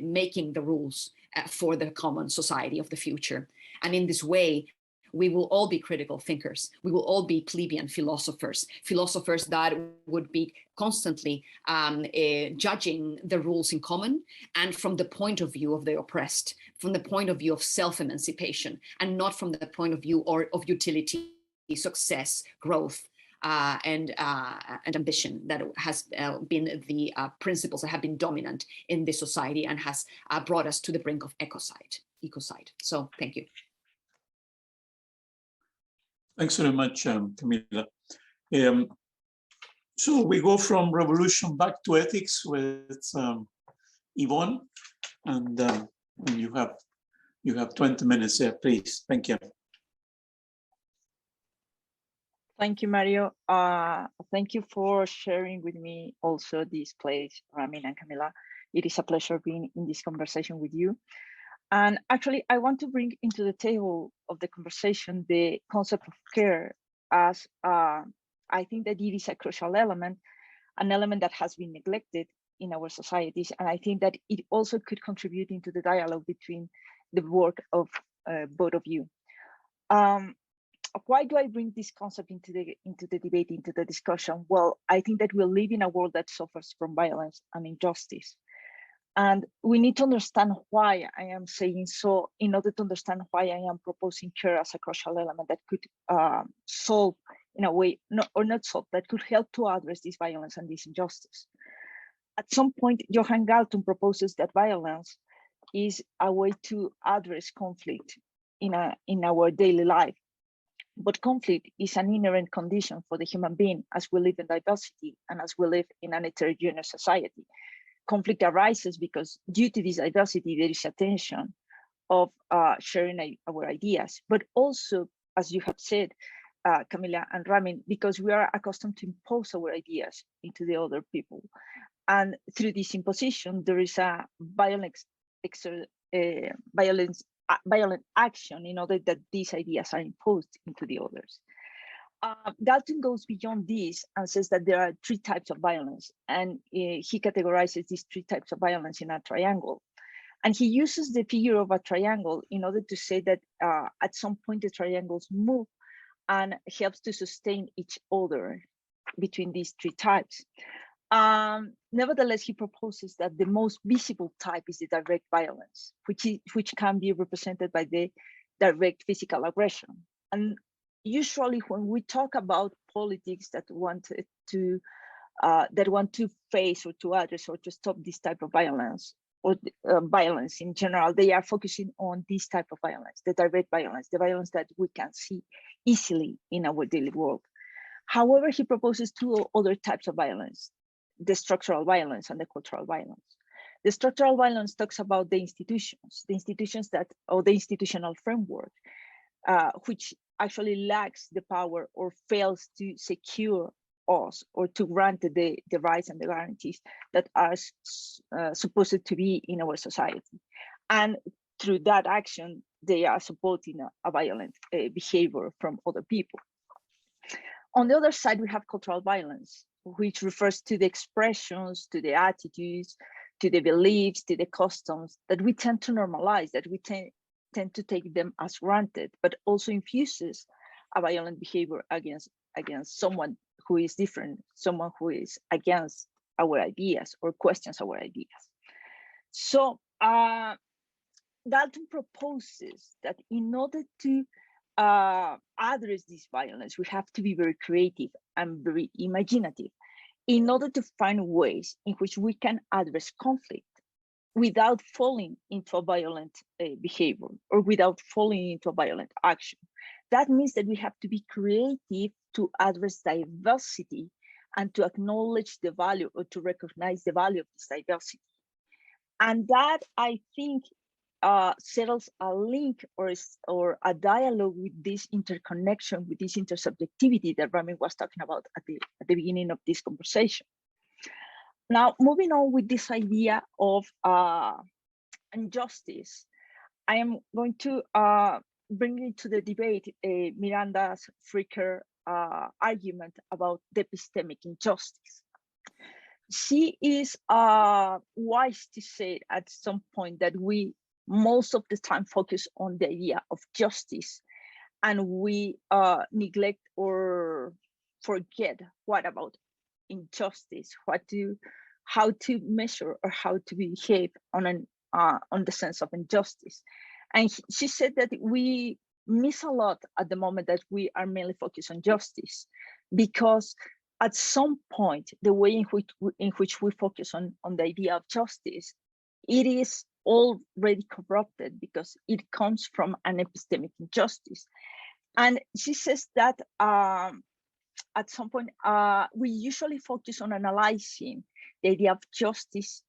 making the rules for the common society of the future. And in this way, we will all be critical thinkers. We will all be plebeian philosophers, philosophers that would be constantly judging the rules in common, and from the point of view of the oppressed, from the point of view of self-emancipation, and not from the point of view of utility, success, growth, and ambition that has been the principles that have been dominant in this society and has brought us to the brink of ecocide. So thank you. Thanks very much, Camila. So we go from revolution back to ethics with Ivón, and you have 20 minutes there, please. Thank you. Thank you, Mario. Thank you for sharing with me also this place, Ramin and Camila. It is a pleasure being in this conversation with you. And actually, I want to bring into the table of the conversation the concept of care, as I think that it is a crucial element, an element that has been neglected in our societies. And I think that it also could contribute into the dialogue between the work of both of you. Why do I bring this concept into the debate, into the discussion? Well, I think that we live in a world that suffers from violence and injustice. And we need to understand why I am saying so, in order to understand why I am proposing care as a crucial element that could solve, in a way, not solve, that could help to address this violence and this injustice. At some point, Johan Galton proposes that violence is a way to address conflict in our daily life. But conflict is an inherent condition for the human being as we live in diversity and as we live in an heterogeneous society. Conflict arises because due to this diversity, there is a tension of sharing our ideas, but also, as you have said, Camila and Ramin, because we are accustomed to impose our ideas into the other people. And through this imposition, there is a violent action in order that these ideas are imposed into the others. Galton goes beyond this and says that there are 3 types of violence, and he categorizes these 3 types of violence in a triangle. And he uses the figure of a triangle in order to say that at some point the triangles move and helps to sustain each other between these 3 types. Nevertheless, he proposes that the most visible type is the direct violence, which can be represented by the direct physical aggression. And usually, when we talk about politics that want to face or to address or to stop this type of violence, or violence in general, they are focusing on this type of violence, the direct violence, the violence that we can see easily in our daily world. However, he proposes 2 other types of violence: the structural violence and the cultural violence. The structural violence talks about the institutions that, or the institutional framework, which actually lacks the power or fails to secure us or to grant the rights and the guarantees that are supposed to be in our society. And through that action, they are supporting a violent behavior from other people. On the other side, we have cultural violence, which refers to the expressions, to the attitudes, to the beliefs, to the customs that we tend to normalize, that we tend to take them as granted, but also infuses a violent behavior against someone who is different, someone who is against our ideas or questions our ideas. So Galton proposes that in order to address this violence, we have to be very creative and very imaginative in order to find ways in which we can address conflict without falling into a violent behavior or without falling into a violent action. That means that we have to be creative to address diversity and to acknowledge the value or to recognize the value of this diversity. And that, I think, settles a link or a dialogue with this interconnection, with this intersubjectivity that Ramin was talking about at the beginning of this conversation. Now, moving on with this idea of injustice, I am going to bring into the debate Miranda's Fricker argument about the epistemic injustice. She is wise to say at some point that we most of the time focus on the idea of justice and we neglect or forget what about injustice, how to measure or how to behave on the sense of injustice. And she said that we miss a lot at the moment that we are mainly focused on justice, because at some point, the way in which we focus on the idea of justice, it is already corrupted because it comes from an epistemic injustice. And she says that at some point, we usually focus on analyzing the idea of justice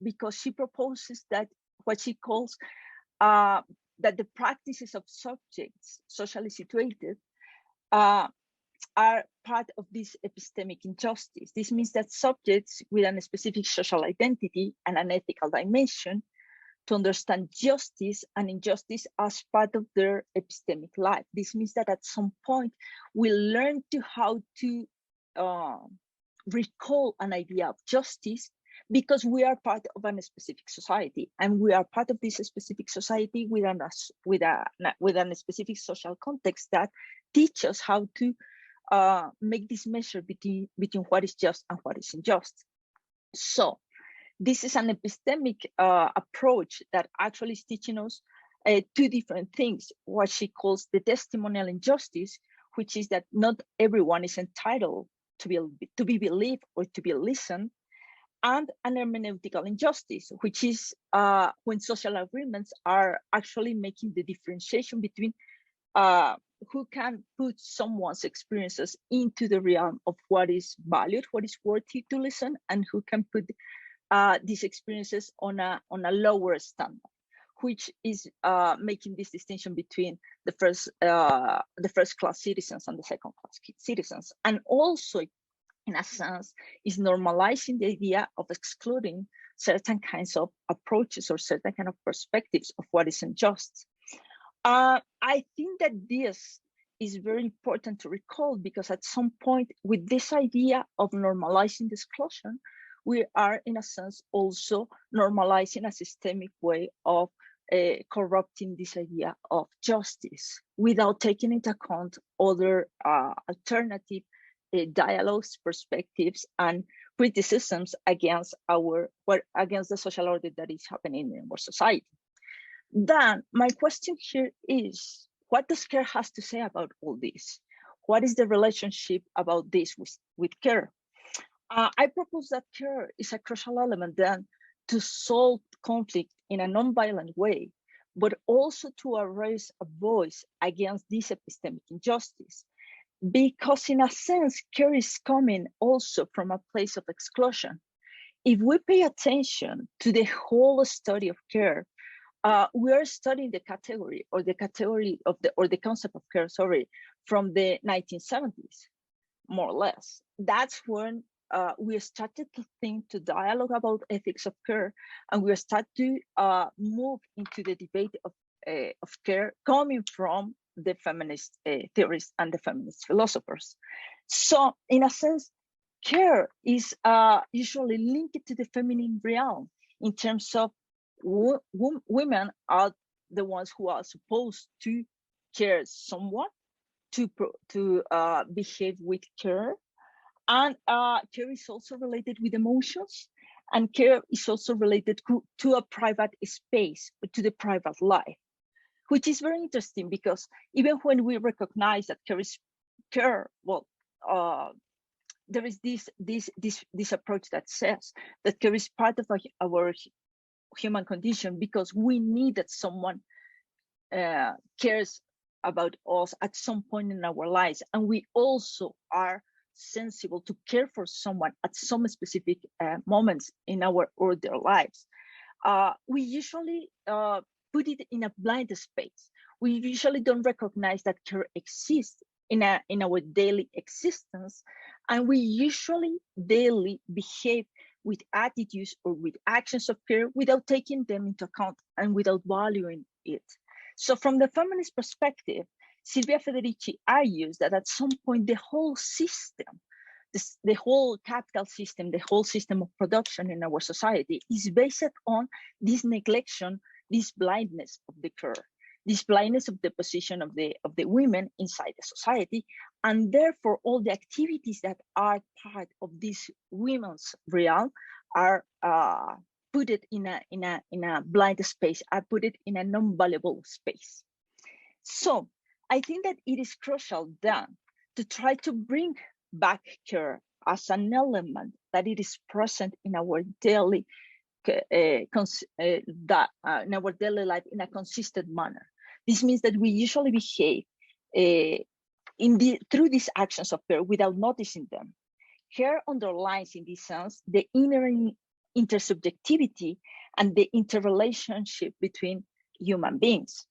because she proposes that what she calls that the practices of subjects socially situated are part of this epistemic injustice. This means that subjects with a specific social identity and an ethical dimension to understand justice and injustice as part of their epistemic life. This means that at some point we learn how to recall an idea of justice because we are part of a specific society, and we are part of this specific society with a specific social context that teaches us how to make this measure between what is just and what is unjust. So this is an epistemic approach that actually is teaching us two different things, what she calls the testimonial injustice, which is that not everyone is entitled to be believed or to be listened, and an hermeneutical injustice, which is when social agreements are actually making the differentiation between who can put someone's experiences into the realm of what is valued, what is worthy to listen, and who can put these experiences on a lower standard, which is making this distinction between the first class citizens and the second class citizens, and also, in a sense, is normalizing the idea of excluding certain kinds of approaches or certain kind of perspectives of what is unjust. I think that this is very important to recall, because at some point with this idea of normalizing disclosure, we are in a sense also normalizing a systemic way of corrupting this idea of justice without taking into account other alternative dialogues, perspectives, and criticisms against the social order that is happening in our society. Then my question here is, what does care has to say about all this? What is the relationship about this with care? I propose that care is a crucial element then to solve conflict in a non-violent way, but also to raise a voice against this epistemic injustice. Because in a sense, care is coming also from a place of exclusion. If we pay attention to the whole study of care, we are studying the category or the concept of care, from the 1970s, more or less. That's when we started to dialogue about ethics of care, and we start to move into the debate of care coming from the feminist theorists and the feminist philosophers. So in a sense, care is usually linked to the feminine realm in terms of women are the ones who are supposed to care someone, to behave with care. And care is also related with emotions, and care is also related to a private space, to the private life, which is very interesting, because even when we recognize that care, there is this approach that says that care is part of our human condition, because we need that someone cares about us at some point in our lives, and we also are sensible to care for someone at some specific moments in our or their lives. We usually put it in a blind space. We usually don't recognize that care exists in our daily existence, and we usually daily behave with attitudes or with actions of care without taking them into account and without valuing it. So from the feminist perspective, Silvia Federici argues that at some point the whole system, the whole capital system, the whole system of production in our society is based on this neglection, this blindness of the care. this blindness of the position of the women inside the society, and therefore all the activities that are part of this women's realm are put it in a blind space, are put it in a non-valuable space. So I think that it is crucial then to try to bring back care as an element that it is present in our daily in our daily life in a consistent manner. This means that we usually behave through these actions of care without noticing them. Care underlines, in this sense, the inherent intersubjectivity and the interrelationship between human beings.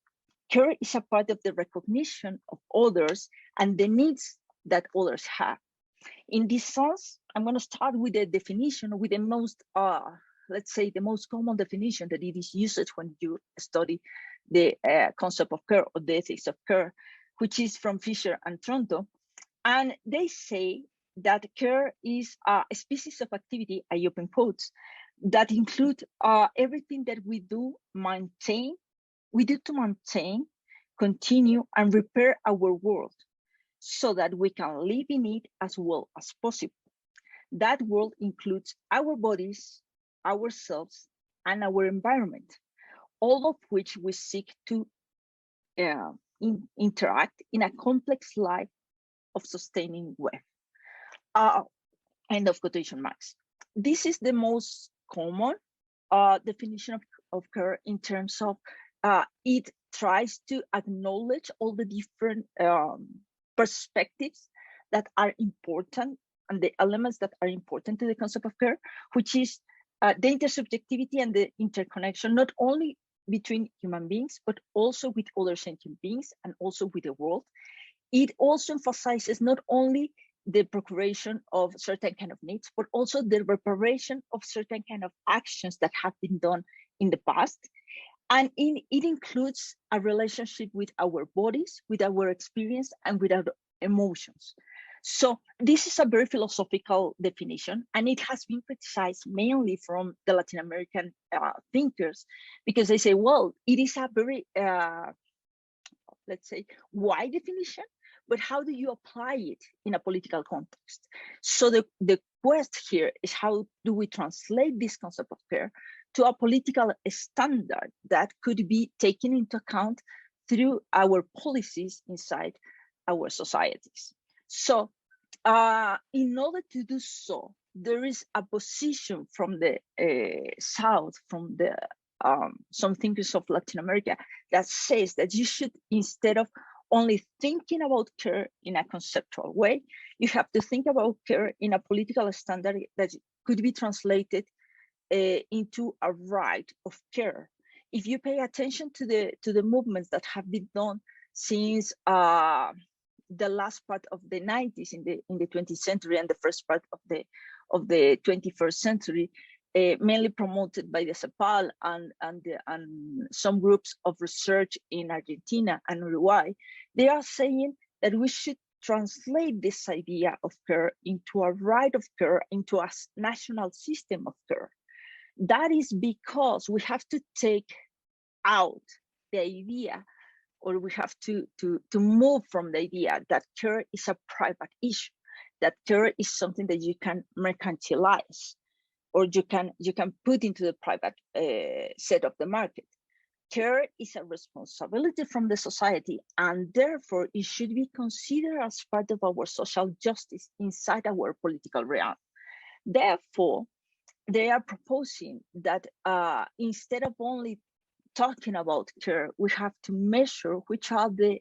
Care is a part of the recognition of others and the needs that others have. In this sense, I'm going to start with the definition, with the most, let's say, the most common definition that it is used when you study the concept of care or the ethics of care, which is from Fisher and Tronto. And they say that care is a species of activity, I open quotes, that include everything that we do to maintain, continue, and repair our world so that we can live in it as well as possible. That world includes our bodies, ourselves, and our environment, all of which we seek to interact in a complex life of sustaining way. End of quotation marks. This is the most common definition of care in terms of it tries to acknowledge all the different perspectives that are important and the elements that are important to the concept of care, which is the intersubjectivity and the interconnection, not only between human beings, but also with other sentient beings and also with the world. It also emphasizes not only the procuration of certain kind of needs, but also the reparation of certain kind of actions that have been done in the past. And it includes a relationship with our bodies, with our experience, and with our emotions. So this is a very philosophical definition, and it has been criticized mainly from the Latin American thinkers, because they say, well, it is a very, let's say, wide definition, but how do you apply it in a political context? So the quest here is, how do we translate this concept of care to a political standard that could be taken into account through our policies inside our societies? So in order to do so, there is a position from the South, from the some thinkers of Latin America, that says that you should, instead of only thinking about care in a conceptual way, you have to think about care in a political standard that could be translated into a right of care. If you pay attention to the movements that have been done since the last part of the 90s in the 20th century and the first part of the 21st century, mainly promoted by the CEPAL and some groups of research in Argentina and Uruguay, they are saying that we should translate this idea of care into a right of care, into a national system of care. That is because we have to take out the idea, or we have to move from the idea that care is a private issue, that care is something that you can mercantilize, or you can put into the private set of the market. Care is a responsibility from the society, and therefore it should be considered as part of our social justice inside our political realm. Therefore, they are proposing that instead of only talking about care, we have to measure which are we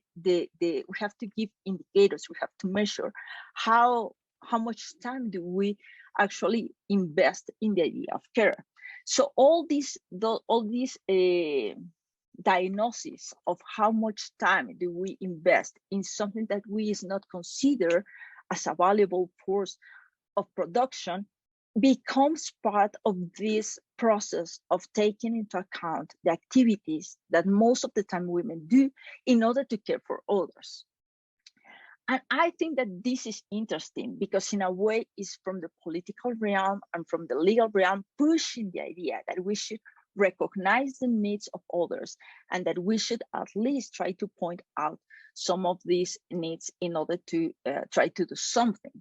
have to give indicators, we have to measure how much time do we actually invest in the idea of care. So all these diagnosis of how much time do we invest in something that we is not considered as a valuable force of production becomes part of this process of taking into account the activities that most of the time women do in order to care for others. And I think that this is interesting because in a way it's from the political realm and from the legal realm pushing the idea that we should recognize the needs of others, and that we should at least try to point out some of these needs in order to try to do something.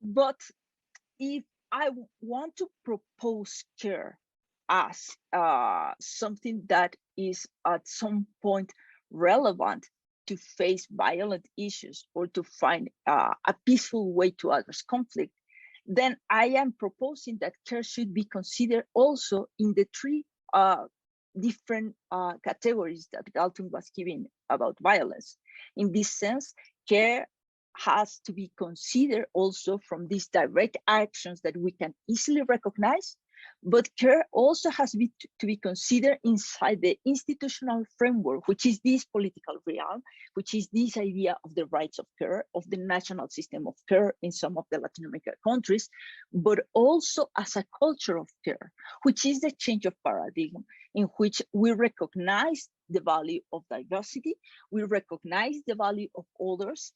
But if I want to propose care as something that is at some point relevant to face violent issues or to find a peaceful way to address conflict, then I am proposing that care should be considered also in the three different categories that Galton was giving about violence. In this sense, care has to be considered also from these direct actions that we can easily recognize, but care also has to be considered inside the institutional framework, which is this political realm, which is this idea of the rights of care, of the national system of care in some of the Latin American countries, but also as a culture of care, which is the change of paradigm in which we recognize the value of diversity, we recognize the value of others,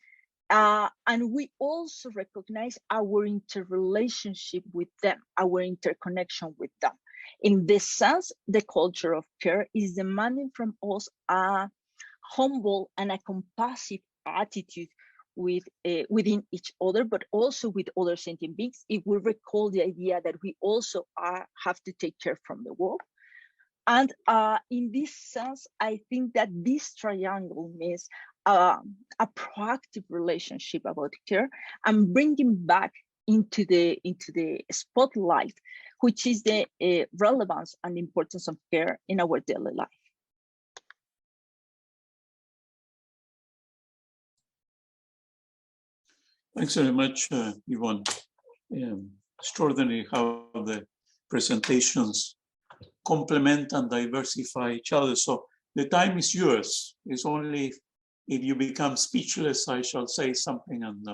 and we also recognize our interrelationship with them, our interconnection with them. In this sense, the culture of care is demanding from us a humble and a compassionate attitude within each other, but also with other sentient beings. If we recall the idea that we also have to take care from the world. And in this sense, I think that this triangle means a proactive relationship about care and bringing back into the spotlight, which is the relevance and importance of care in our daily life. Thanks very much, Ivón. Extraordinary how the presentations complement and diversify each other. So the time is yours. It's only if you become speechless, I shall say something and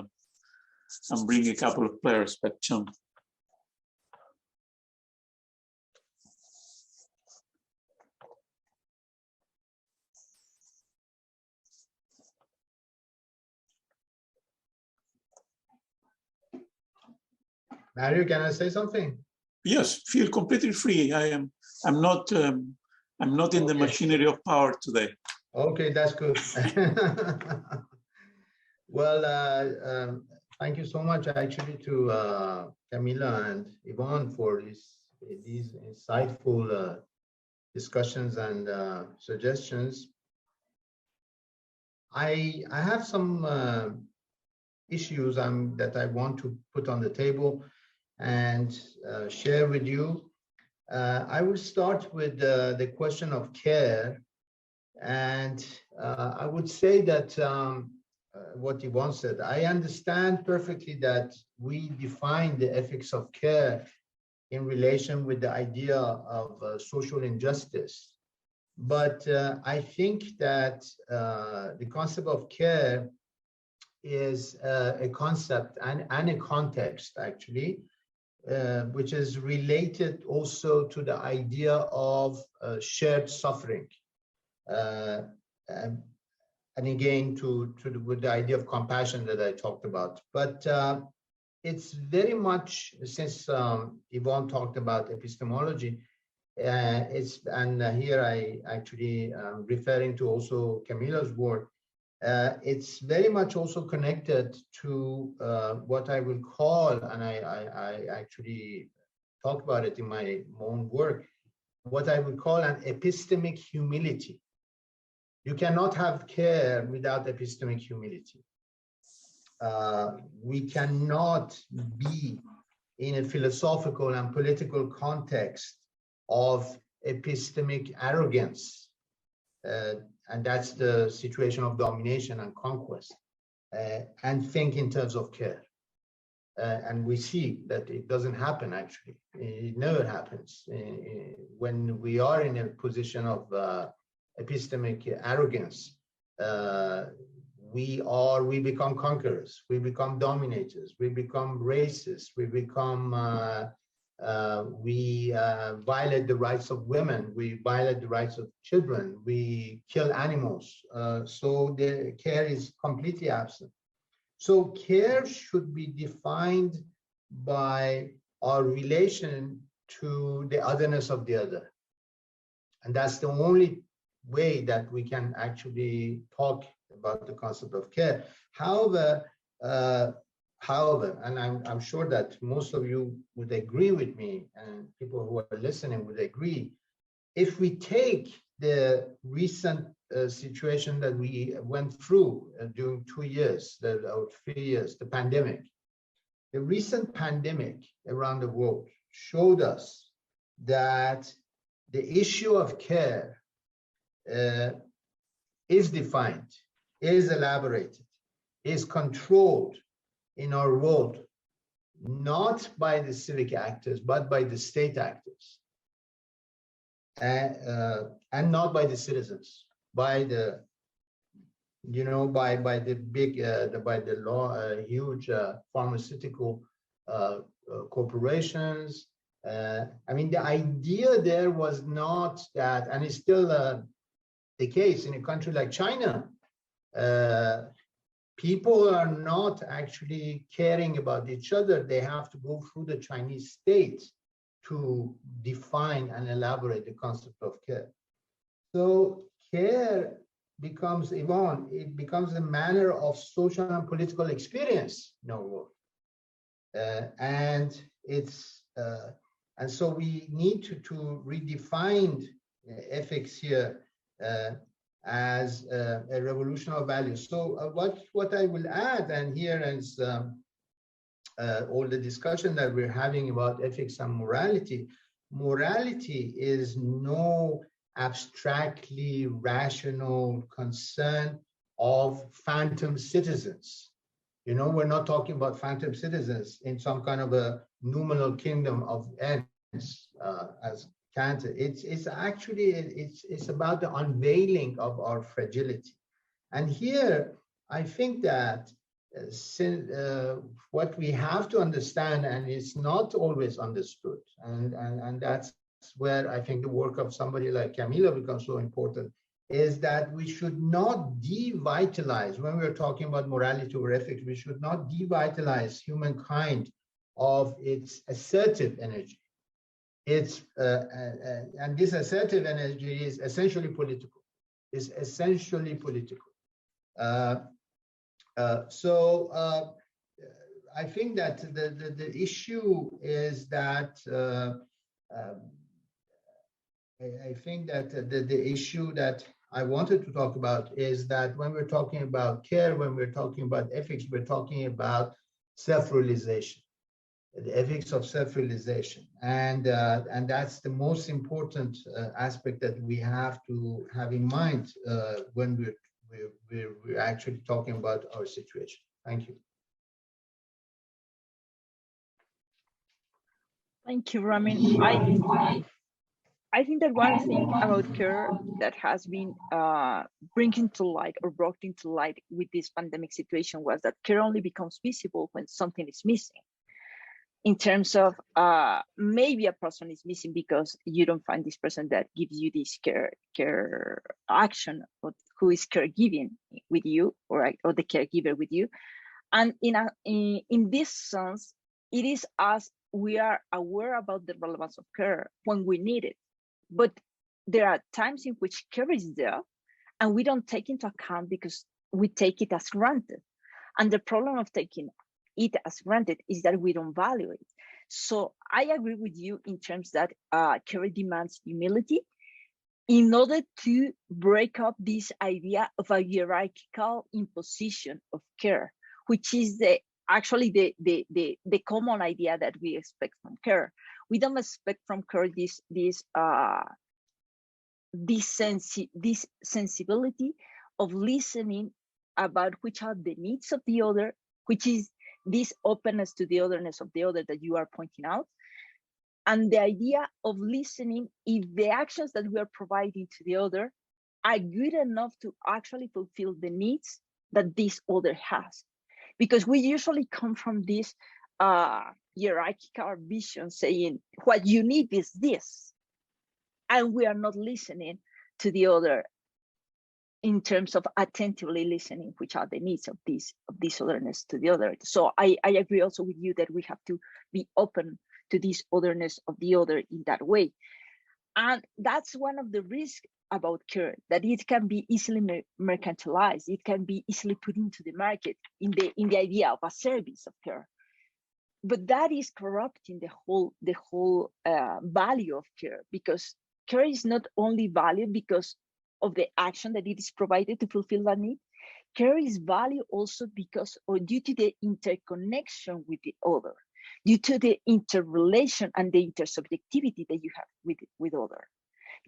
bring a couple of players back. Mario, can I say something? Yes, feel completely free. I'm not in the machinery of power today. Okay, that's good. Well, thank you so much actually to Camila and Ivón for these insightful discussions and suggestions. I have some issues that I want to put on the table and share with you. I will start with the question of care. And I would say that what Ivón said, I understand perfectly that we define the ethics of care in relation with the idea of social injustice. But I think that the concept of care is a concept and a context, actually, which is related also to the idea of shared suffering. And again, with the idea of compassion that I talked about. But it's very much, since Ivón talked about epistemology, and here I actually referring to also Camila's work, it's very much also connected to what I will call, and I actually talked about it in my own work, what I would call an epistemic humility. You cannot have care without epistemic humility. We cannot be in a philosophical and political context of epistemic arrogance. And that's the situation of domination and conquest, and think in terms of care. And we see that it doesn't happen, actually. It never happens. When we are in a position of epistemic arrogance, we become conquerors, we become dominators, we become racist, we become we violate the rights of women, we violate the rights of children, we kill animals. So the care is completely absent. So care should be defined by our relation to the otherness of the other. And that's the only way that we can actually talk about the concept of care. However, and I'm sure that most of you would agree with me, and people who are listening would agree, if we take the recent situation that we went through during 2 years, or 3 years, the pandemic, the recent pandemic around the world showed us that the issue of care is defined, is elaborated, is controlled in our world, not by the civic actors, but by the state actors, and not by the citizens, by the, by the big, by the huge pharmaceutical corporations. I mean, the idea there was not that, and it's still the case in a country like China. People are not actually caring about each other. They have to go through the Chinese state to define and elaborate the concept of care. So care becomes, Ivón, it becomes a manner of social and political experience in our world. And so we need to redefine ethics here as a revolution of values. So what I will add, and here is all the discussion that we're having about ethics and morality. Morality is no abstractly rational concern of phantom citizens. We're not talking about phantom citizens in some kind of a numinal kingdom of ends, as Kant. It's actually, it's about the unveiling of our fragility. And here, I think that what we have to understand, and it's not always understood, and that's where I think the work of somebody like Camila becomes so important, is that we should not devitalize, when we're talking about morality or ethics, we should not devitalize humankind of its assertive energy. It's and this assertive energy is essentially political. Is essentially political. So I think that the issue is that I think that the issue that I wanted to talk about is that when we're talking about care, when we're talking about ethics, we're talking about self-realization. The ethics of self-realization, and that's the most important aspect that we have to have in mind when we're actually talking about our situation. Thank you. Thank you, Ramin. I think that one thing about care that has been bringing to light or brought into light with this pandemic situation was that care only becomes visible when something is missing. In terms of maybe a person is missing because you don't find this person that gives you this care action, or who is caregiving with you, or the caregiver with you. And in this sense, it is us, we are aware about the relevance of care when we need it. But there are times in which care is there and we don't take into account because we take it as granted. And the problem of taking it as granted is that we don't value it. So I agree with you in terms that care demands humility in order to break up this idea of a hierarchical imposition of care, which is actually the common idea that we expect from care. We don't expect from care this sensibility of listening about which are the needs of the other, which is this openness to the otherness of the other that you are pointing out, and the idea of listening if the actions that we are providing to the other are good enough to actually fulfill the needs that this other has. Because we usually come from this hierarchical vision saying, what you need is this, and we are not listening to the other in terms of attentively listening, which are the needs of this otherness to the other. So I agree also with you that we have to be open to this otherness of the other in that way. And that's one of the risks about care, that it can be easily mercantilized. It can be easily put into the market in the idea of a service of care. But that is corrupting the whole value of care, because care is not only valued because of the action that it is provided to fulfill that need. Care is valued also because, or due to the interconnection with the other, due to the interrelation and the intersubjectivity that you have with other.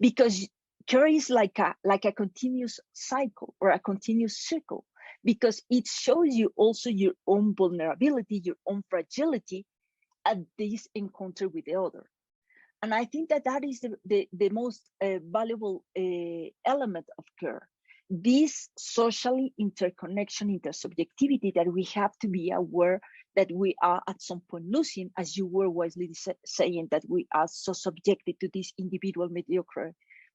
Because care is like a continuous cycle or a continuous circle, because it shows you also your own vulnerability, your own fragility at this encounter with the other. And I think that is the most valuable element of care. This socially interconnection, intersubjectivity that we have to be aware that we are at some point losing, as you were wisely saying, that we are so subjected to this individual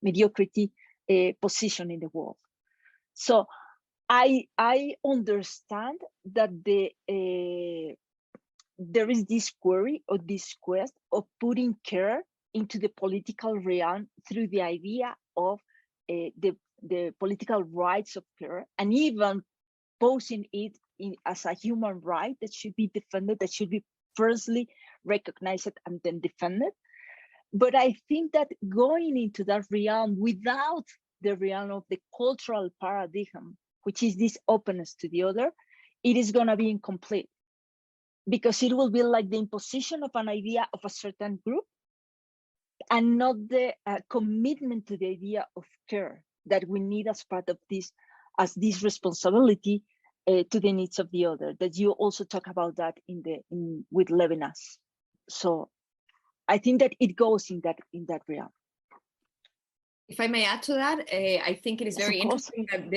mediocrity position in the world. So I understand that there is this query or this quest of putting care into the political realm through the idea of the political rights of care, and even posing it as a human right that should be defended, that should be firstly recognized and then defended. But I think that going into that realm without the realm of the cultural paradigm, which is this openness to the other, it is going to be incomplete, because it will be like the imposition of an idea of a certain group and not the commitment to the idea of care that we need as part of this, as this responsibility to the needs of the other, that you also talk about that with Levinas. So I think that it goes in that realm. If I may add to that, I think it is very interesting that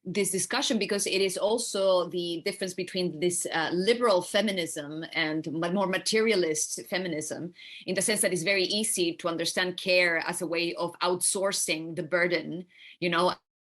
this discussion, because it is also the difference between this liberal feminism and more materialist feminism, in the sense that it's very easy to understand care as a way of outsourcing the burden,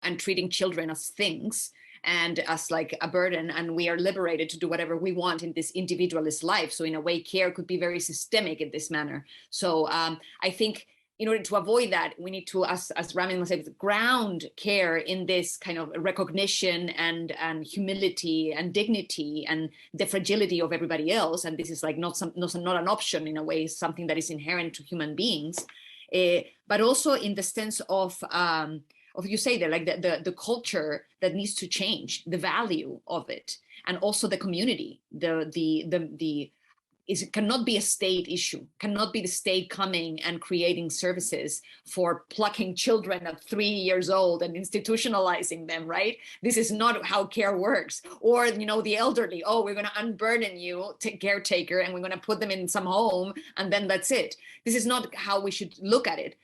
and treating children as things and as like a burden, and we are liberated to do whatever we want in this individualist life. So in a way, care could be very systemic in this manner. So I think in order to avoid that, we need to, as Ramin said, ground care in this kind of recognition and humility and dignity and the fragility of everybody else. And this is like not an option in a way, something that is inherent to human beings, but also in the sense of you say that, like the culture that needs to change, the value of it, and also the community, it cannot be a state issue, cannot be the state coming and creating services for plucking children at 3 years old and institutionalizing them, right? This is not how care works. Or, the elderly, we're going to unburden you, caretaker, and we're going to put them in some home, and then that's it. This is not how we should look at it.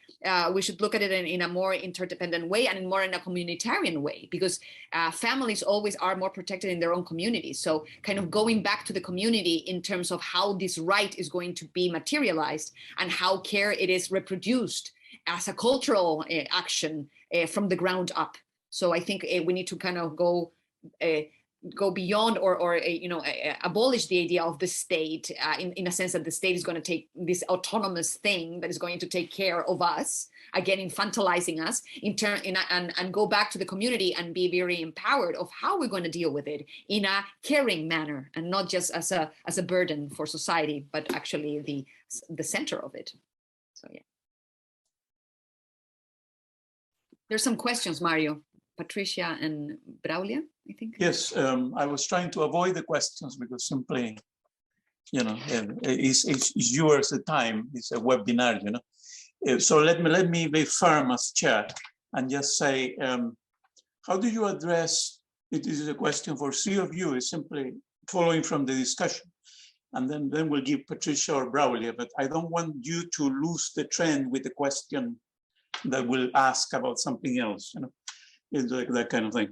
We should look at it in a more interdependent way and more in a communitarian way, because families always are more protected in their own communities. So kind of going back to the community in terms of how this right is going to be materialized and how care it is reproduced as a cultural action from the ground up. So I think we need to kind of go beyond or abolish the idea of the state in a sense that the state is going to take this autonomous thing that is going to take care of us, again infantilizing us and go back to the community and be very empowered of how we're going to deal with it in a caring manner, and not just as a burden for society, but actually the center of it. So yeah, there's some questions, Mario. Patricia and Braulia, I think. Yes, I was trying to avoid the questions because simply, it's yours the time. It's a webinar, So let me be firm as chair and just say, how do you address? It is a question for three of you. It's simply following from the discussion, and then we'll give Patricia or Braulia. But I don't want you to lose the trend with the question that will ask about something else. It's like that kind of thing.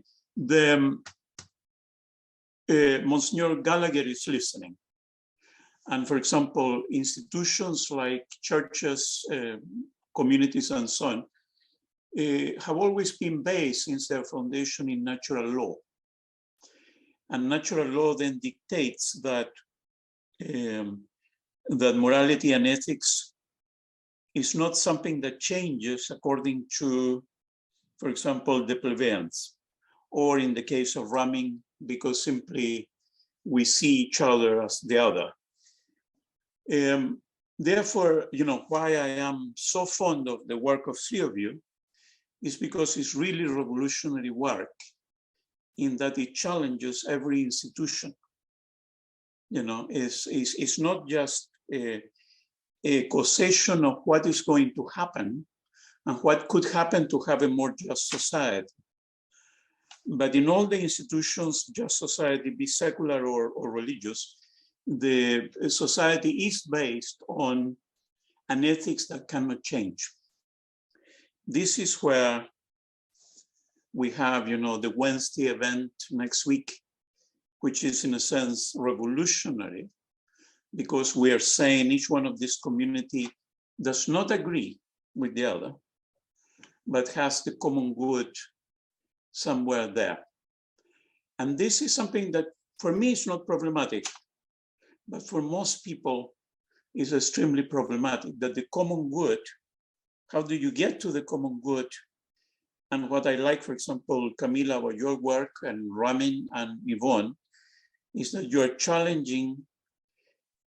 Monsignor Gallagher is listening. And for example, institutions like churches, communities and so on, have always been based since their foundation in natural law. And natural law then dictates that, that morality and ethics is not something that changes according to, for example, the plebeians, or in the case of Ramin, because simply we see each other as the other. Therefore, why I am so fond of the work of three of you is because it's really revolutionary work in that it challenges every institution. It's not just a causation of what is going to happen and what could happen to have a more just society. But in all the institutions, just society, be secular or religious, the society is based on an ethics that cannot change. This is where we have, the Wednesday event next week, which is in a sense revolutionary, because we are saying each one of this community does not agree with the other, but has the common good somewhere there. And this is something that for me is not problematic, but for most people is extremely problematic, that the common good, how do you get to the common good? And what I like, for example, Camila, about your work, and Ramin and Ivón, is that you are challenging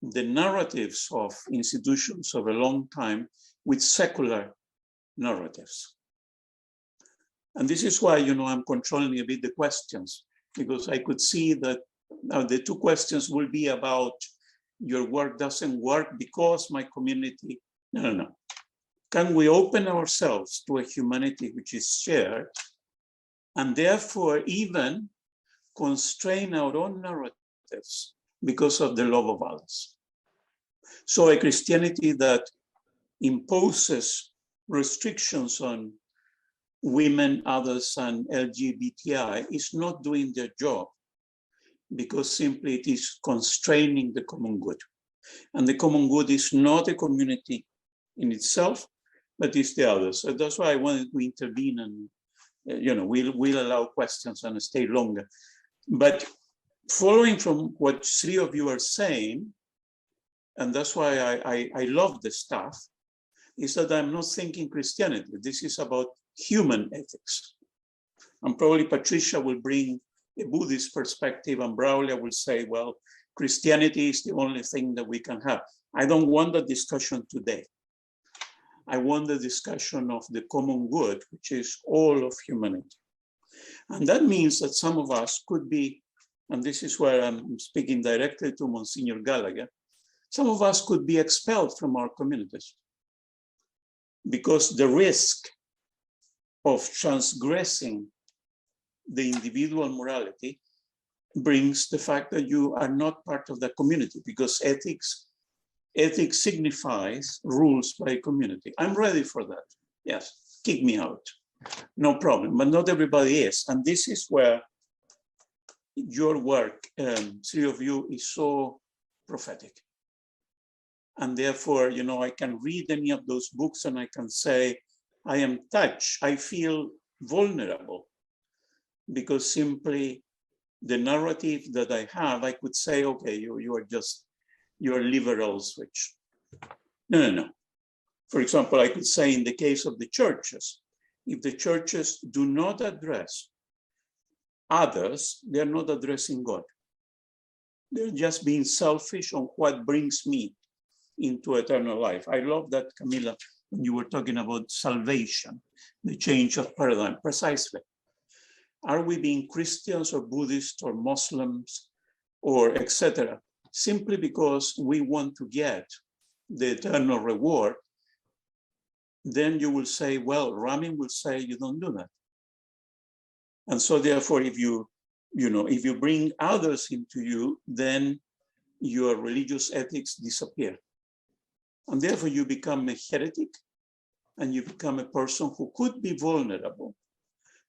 the narratives of institutions of a long time with secular narratives. And this is why, I'm controlling a bit the questions, because I could see that the two questions will be about your work doesn't work because my community, no. Can we open ourselves to a humanity which is shared, and therefore even constrain our own narratives because of the love of others? So a Christianity that imposes restrictions on women, others, and LGBTI is not doing their job, because simply it is constraining the common good. And the common good is not a community in itself, but it's the others. So that's why I wanted to intervene, and we'll allow questions and stay longer. But following from what three of you are saying, and that's why I love the stuff, is that I'm not thinking Christianity. This is about human ethics. And probably Patricia will bring a Buddhist perspective, and Braulia will say, well, Christianity is the only thing that we can have. I don't want the discussion today. I want the discussion of the common good, which is all of humanity. And that means that some of us could be, and this is where I'm speaking directly to Monsignor Gallagher, some of us could be expelled from our communities, because the risk of transgressing the individual morality brings the fact that you are not part of the community, because ethics signifies rules by a community. I'm ready for that. Yes, kick me out, no problem, but not everybody is. And this is where your work, three of you, is so prophetic. And therefore, I can read any of those books and I can say, I am touched, I feel vulnerable, because simply the narrative that I have, I could say, okay, you're liberals, which, no. For example, I could say in the case of the churches, if the churches do not address others, they're not addressing God. They're just being selfish on what brings me into eternal life. I love that, Camila, when you were talking about salvation, the change of paradigm, precisely. Are we being Christians or Buddhists or Muslims or etc. simply because we want to get the eternal reward? Then you will say, well, Ramin will say you don't do that. And so therefore, if you bring others into you, then your religious ethics disappear. And therefore you become a heretic, and you become a person who could be vulnerable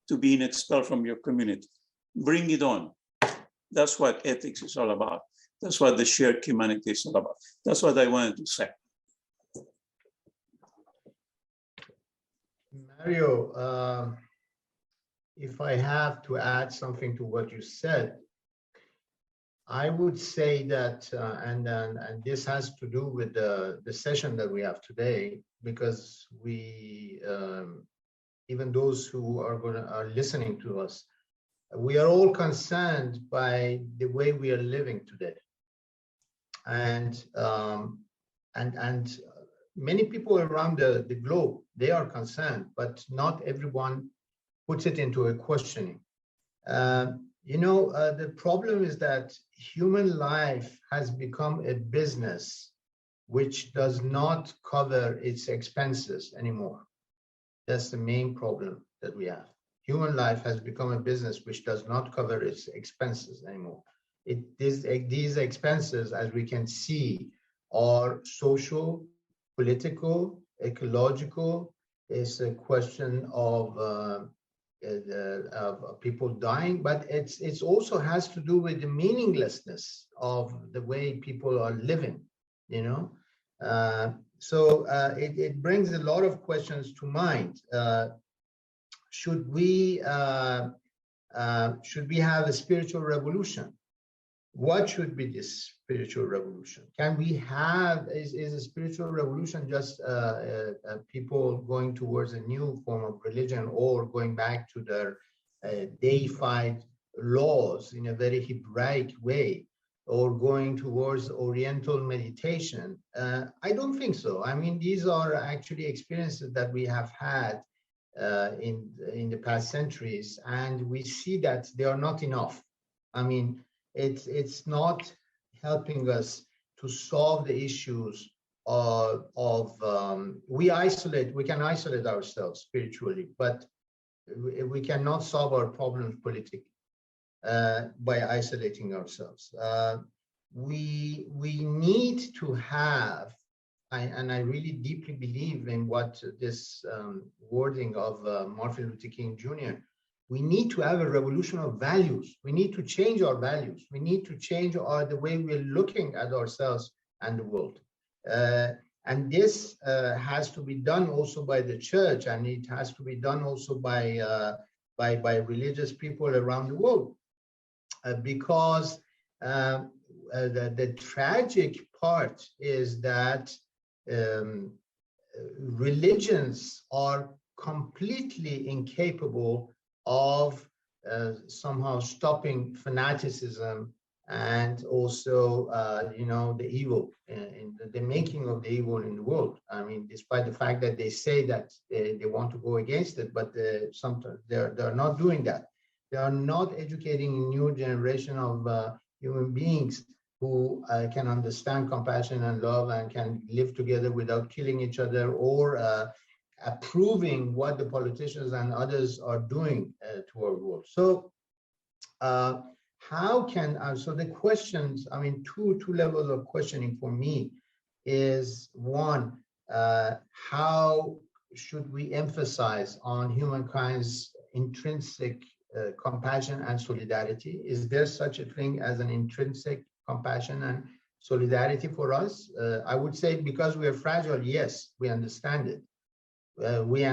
to being expelled from your community. Bring it on. That's what ethics is all about. That's what the shared humanity is all about. That's what I wanted to say. Mario, if I have to add something to what you said, I would say that, and this has to do with the session that we have today, because we, even those who are listening to us, we are all concerned by the way we are living today, and many people around the globe, they are concerned, but not everyone puts it into a questioning. The problem is that human life has become a business which does not cover its expenses anymore. That's the main problem that we have. Human life has become a business which does not cover its expenses anymore. These expenses, as we can see, are social, political, ecological. It's a question of people dying, but it's also has to do with the meaninglessness of the way people are living, so it brings a lot of questions to mind. Should we have a spiritual revolution? What should be this spiritual revolution? Can we have, is a spiritual revolution just people going towards a new form of religion, or going back to their deified laws in a very Hebraic way, or going towards Oriental meditation? I don't think so. I mean, these are actually experiences that we have had in the past centuries, and we see that they are not enough. I mean, it's not helping us to solve the issues we can isolate ourselves spiritually, but we cannot solve our problems politically by isolating ourselves. We need to have, and I really deeply believe in what this wording of Martin Luther King Jr., we need to have a revolution of values. We need to change our values. We need to change the way we're looking at ourselves and the world. And this has to be done also by the church, and it has to be done also by religious people around the world. Because the tragic part is that religions are completely incapable of somehow stopping fanaticism and also, the evil, in the making of the evil in the world. I mean, despite the fact that they say that they want to go against it, but sometimes they're not doing that. They are not educating a new generation of human beings who can understand compassion and love and can live together without killing each other, or approving what the politicians and others are doing to our world. So how can, so the questions, I mean, two levels of questioning for me is, one, how should we emphasize on humankind's intrinsic compassion and solidarity? Is there such a thing as an intrinsic compassion and solidarity for us? I would say, because we are fragile, yes, we understand it. We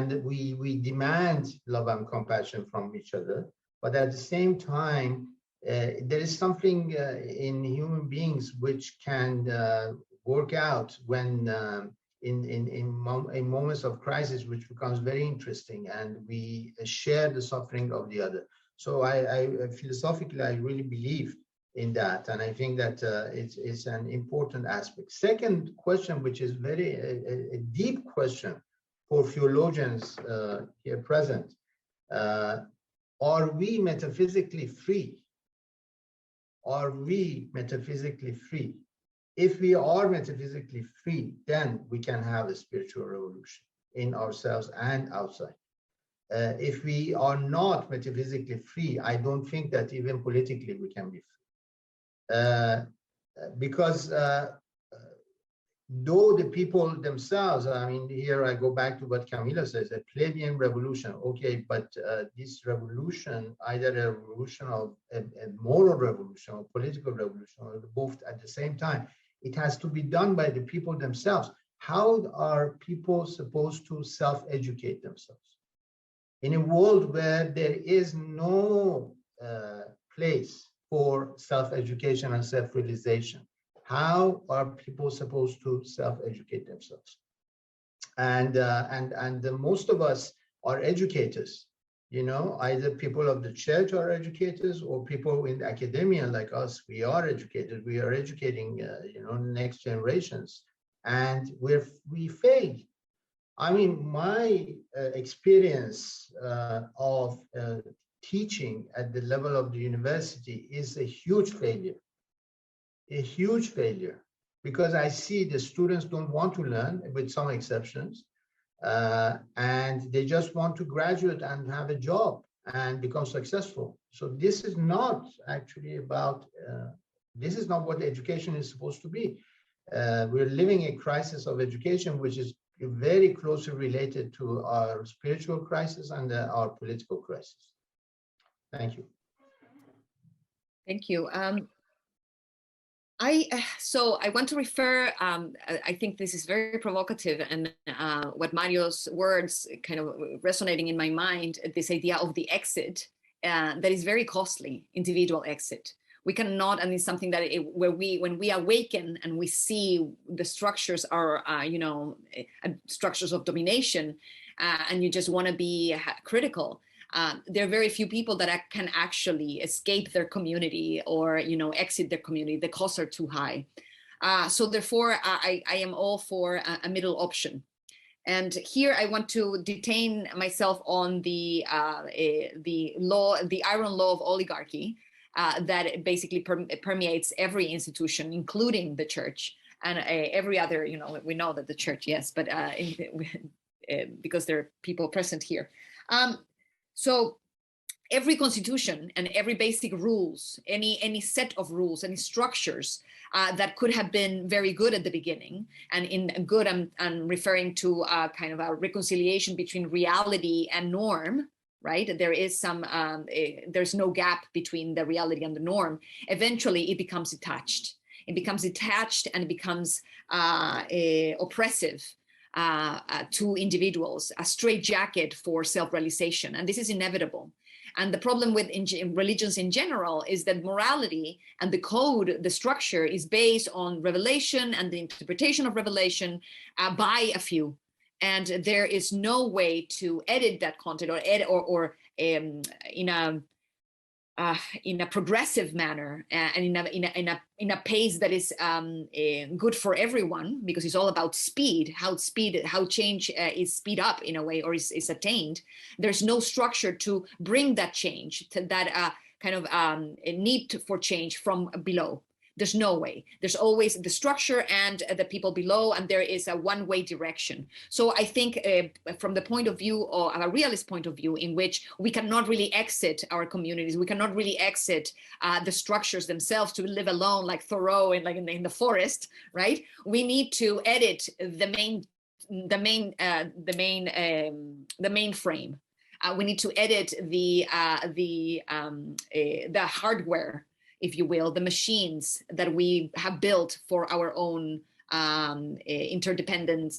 demand love and compassion from each other, but at the same time, there is something in human beings which can work out when in moments of crisis, which becomes very interesting, and we share the suffering of the other. So I philosophically, I really believe in that, and I think that it's an important aspect. Second question, which is very a deep question for theologians here present, are we metaphysically free? Are we metaphysically free? If we are metaphysically free, then we can have a spiritual revolution in ourselves and outside. If we are not metaphysically free, I don't think that even politically we can be free. Because though the people themselves, I mean, here I go back to what Camila says, a plebeian revolution, okay, but this revolution, either a revolution of a moral revolution or political revolution, or both at the same time, it has to be done by the people themselves. How are people supposed to self-educate themselves? in a world where there is no place for self-education and self-realization, how are people supposed to self-educate themselves? And most of us are educators, you know, either people of the church are educators or people in academia like us. We are educators. We are educating, you know, next generations, and we fail. I mean, my experience of teaching at the level of the university is a huge failure, because I see the students don't want to learn, with some exceptions, and they just want to graduate and have a job and become successful. So this is not actually about, this is not what education is supposed to be. We're living a crisis of education, which is very closely related to our spiritual crisis and our political crisis. Thank you. Thank you. So I want to refer, I think this is very provocative, and what Mario's words kind of resonating in my mind, this idea of the exit that is very costly, individual exit. We cannot, and it's something that when we awaken and we see the structures are, you know, structures of domination, and you just want to be critical. There are very few people that can actually escape their community or, you know, exit their community. The costs are too high. So therefore, I am all for a middle option. And here I want to detain myself on the law, the iron law of oligarchy, that basically permeates every institution, including the church and every other, you know, we know that the church, yes, but because there are people present here. So every constitution and every basic rules, any set of rules, any structures that could have been very good at the beginning, and in good, I'm referring to kind of a reconciliation between reality and norm, right? There is some, there's no gap between the reality and the norm. Eventually it becomes detached. It becomes detached and it becomes oppressive to individuals, a straitjacket for self-realization. And this is inevitable. And the problem with religions in general is that morality and the code, the structure, is based on revelation and the interpretation of revelation by a few. And there is no way to edit that content or in a progressive manner and in a pace that is good for everyone, because it's all about speed, how change is speed up in a way, or is attained. There's no structure to bring that change, to that kind of a need for change from below. There's no way. There's always the structure and the people below, and there is a one-way direction. So I think from the point of view, or a realist point of view, in which we cannot really exit our communities, we cannot really exit the structures themselves to live alone like Thoreau in the forest, right? We need to edit the main frame. We need to edit the hardware, if you will, the machines that we have built for our own interdependent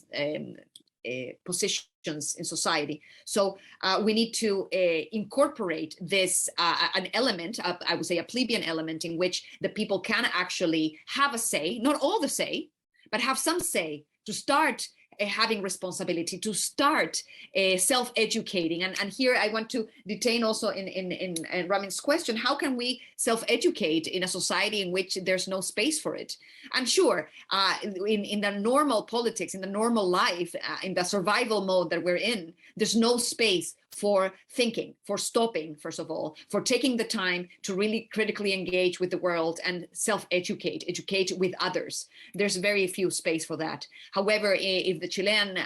positions in society. So we need to incorporate this, an element, I would say a plebeian element, in which the people can actually have a say, not all the say, but have some say to start having responsibility, to start self-educating. And here I want to detain also in Ramin's question, how can we self-educate in a society in which there's no space for it? I'm sure in the normal politics, in the normal life, in the survival mode that we're in, there's no space for thinking, for stopping, first of all, for taking the time to really critically engage with the world and self-educate, educate with others. There's very few space for that. However, if the Chilean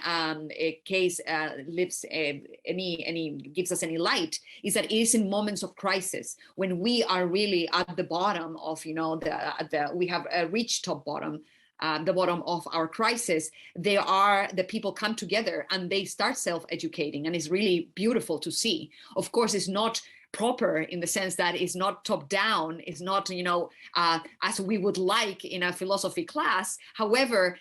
case gives us any light, is that it is in moments of crisis when we are really at the bottom of, you know, we have reached top bottom. The bottom of our crisis, the people come together and they start self-educating, and it's really beautiful to see. Of course, it's not proper in the sense that it's not top down, it's not, you know, as we would like in a philosophy class. However,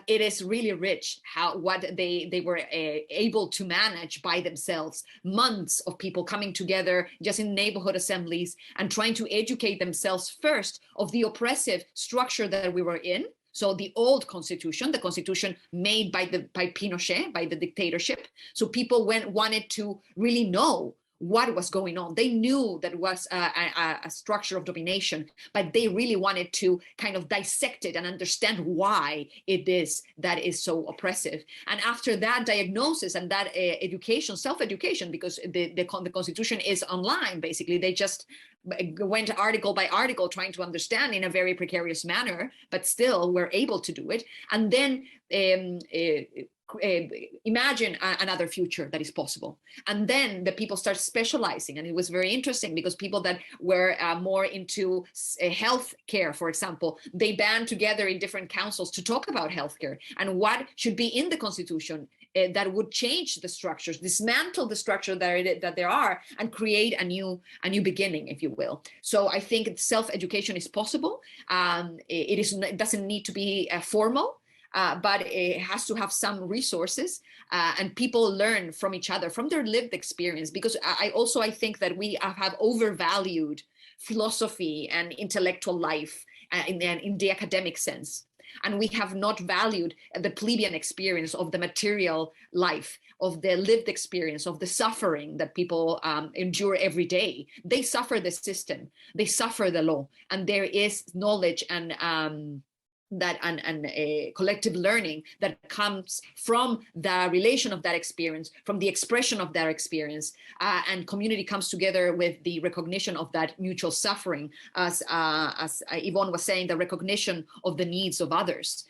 it is really rich what they were able to manage by themselves. Months of people coming together just in neighborhood assemblies and trying to educate themselves first of the oppressive structure that we were in. So the old constitution, the constitution made by Pinochet, by the dictatorship. So people wanted to really know what was going on. They knew that it was a structure of domination, but they really wanted to kind of dissect it and understand why it is that is so oppressive. And after that diagnosis and that education, self-education, because the constitution is online, basically, they just went article by article trying to understand in a very precarious manner, but still were able to do it. And then imagine another future that is possible. And then the people start specializing. And it was very interesting because people that were more into health care, for example, they band together in different councils to talk about healthcare and what should be in the constitution that would change the structures, dismantle the structure that there are, and create a new beginning, if you will. So I think self-education is possible. It doesn't need to be formal. But it has to have some resources, and people learn from each other, from their lived experience. Because I think that we have overvalued philosophy and intellectual life in the academic sense. And we have not valued the plebeian experience of the material life, of the lived experience, of the suffering that people endure every day. They suffer the system, they suffer the law, and there is knowledge and collective learning that comes from the relation of that experience, from the expression of that experience, and community comes together with the recognition of that mutual suffering, as Ivón was saying, the recognition of the needs of others.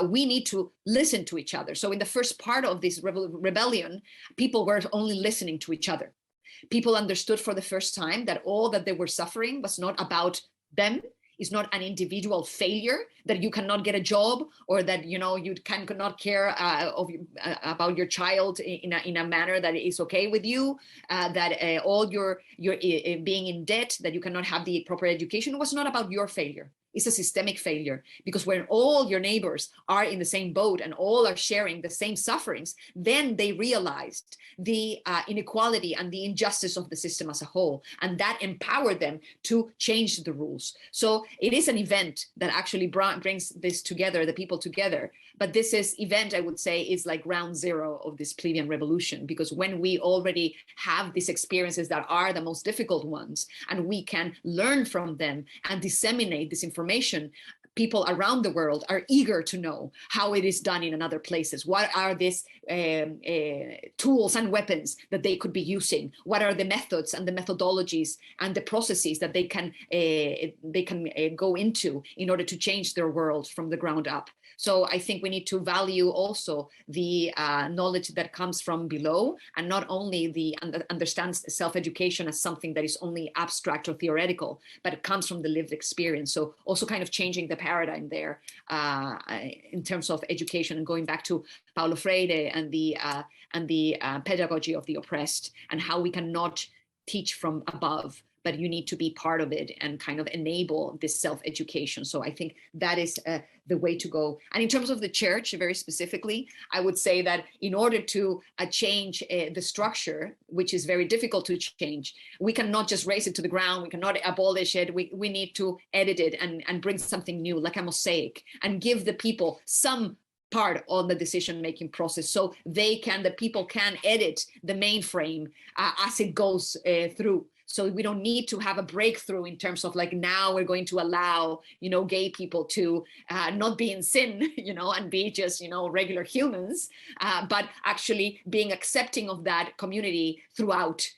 We need to listen to each other. So in the first part of this rebellion, people were only listening to each other. People understood for the first time that all that they were suffering was not about them. Is not an individual failure, that you cannot get a job, or that you cannot care about your child in a manner that is okay with you, that all your being in debt, that you cannot have the proper education, was not about your failure. It's a systemic failure, because when all your neighbors are in the same boat and all are sharing the same sufferings, then they realized the inequality and the injustice of the system as a whole, and that empowered them to change the rules. So it is an event that actually brings this together, the people together. But this event, I would say, is like ground zero of this plebeian revolution, because when we already have these experiences that are the most difficult ones, and we can learn from them and disseminate this information, people around the world are eager to know how it is done in other places. What are these tools and weapons that they could be using? What are the methods and the methodologies and the processes that they can go into in order to change their world from the ground up? So I think we need to value also the knowledge that comes from below, and not only understand self-education as something that is only abstract or theoretical, but it comes from the lived experience. So also kind of changing the paradigm there in terms of education, and going back to Paulo Freire and the pedagogy of the oppressed, and how we cannot teach from above, but you need to be part of it and kind of enable this self-education. So I think that is the way to go. And in terms of the church, very specifically, I would say that in order to change the structure, which is very difficult to change, we cannot just raise it to the ground, we cannot abolish it, we need to edit it and bring something new, like a mosaic, and give the people some part on the decision-making process, so the people can edit the mainframe as it goes through. So we don't need to have a breakthrough in terms of like, now we're going to allow, gay people to not be in sin, and be just, regular humans, but actually being accepting of that community throughout,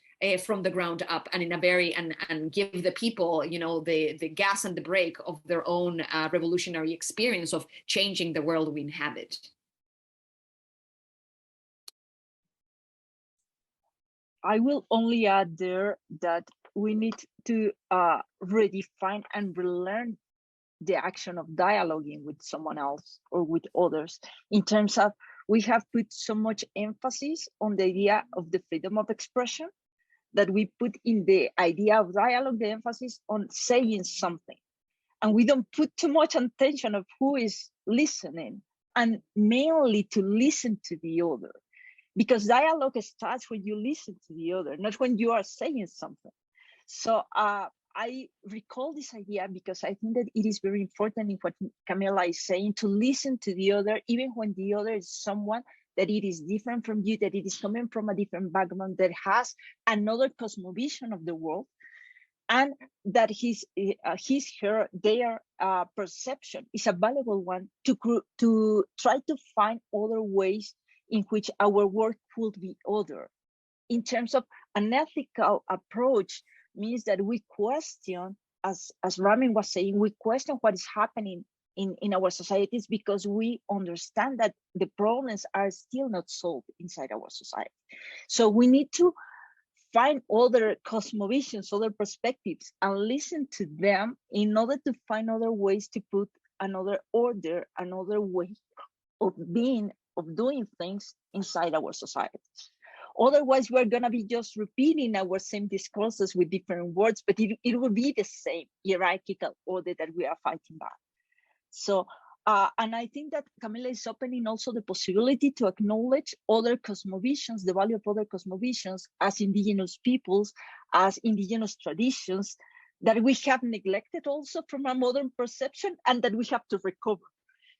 from the ground up, and in a very, and give the people, the gas and the brake of their own revolutionary experience of changing the world we inhabit. I will only add there that we need to redefine and relearn the action of dialoguing with someone else or with others, in terms of, we have put so much emphasis on the idea of the freedom of expression that we put in the idea of dialogue the emphasis on saying something, and we don't put too much attention of who is listening, and mainly to listen to the other, because dialogue starts when you listen to the other, not when you are saying something. So I recall this idea because I think that it is very important in what Camila is saying, to listen to the other, even when the other is someone that it is different from you, that it is coming from a different background, that has another cosmovision of the world, and that their perception is a valuable one to try to find other ways in which our work could be other. In terms of an ethical approach, means that we question, as Ramin was saying, we question what is happening in our societies, because we understand that the problems are still not solved inside our society. So we need to find other cosmovisions, other perspectives, and listen to them in order to find other ways to put another order, another way of being, of doing things inside our societies. Otherwise, we're going to be just repeating our same discourses with different words, but it will be the same hierarchical order that we are fighting back. So, and I think that Camila is opening also the possibility to acknowledge other cosmovisions, the value of other cosmovisions as indigenous peoples, as indigenous traditions, that we have neglected also from a modern perception, and that we have to recover.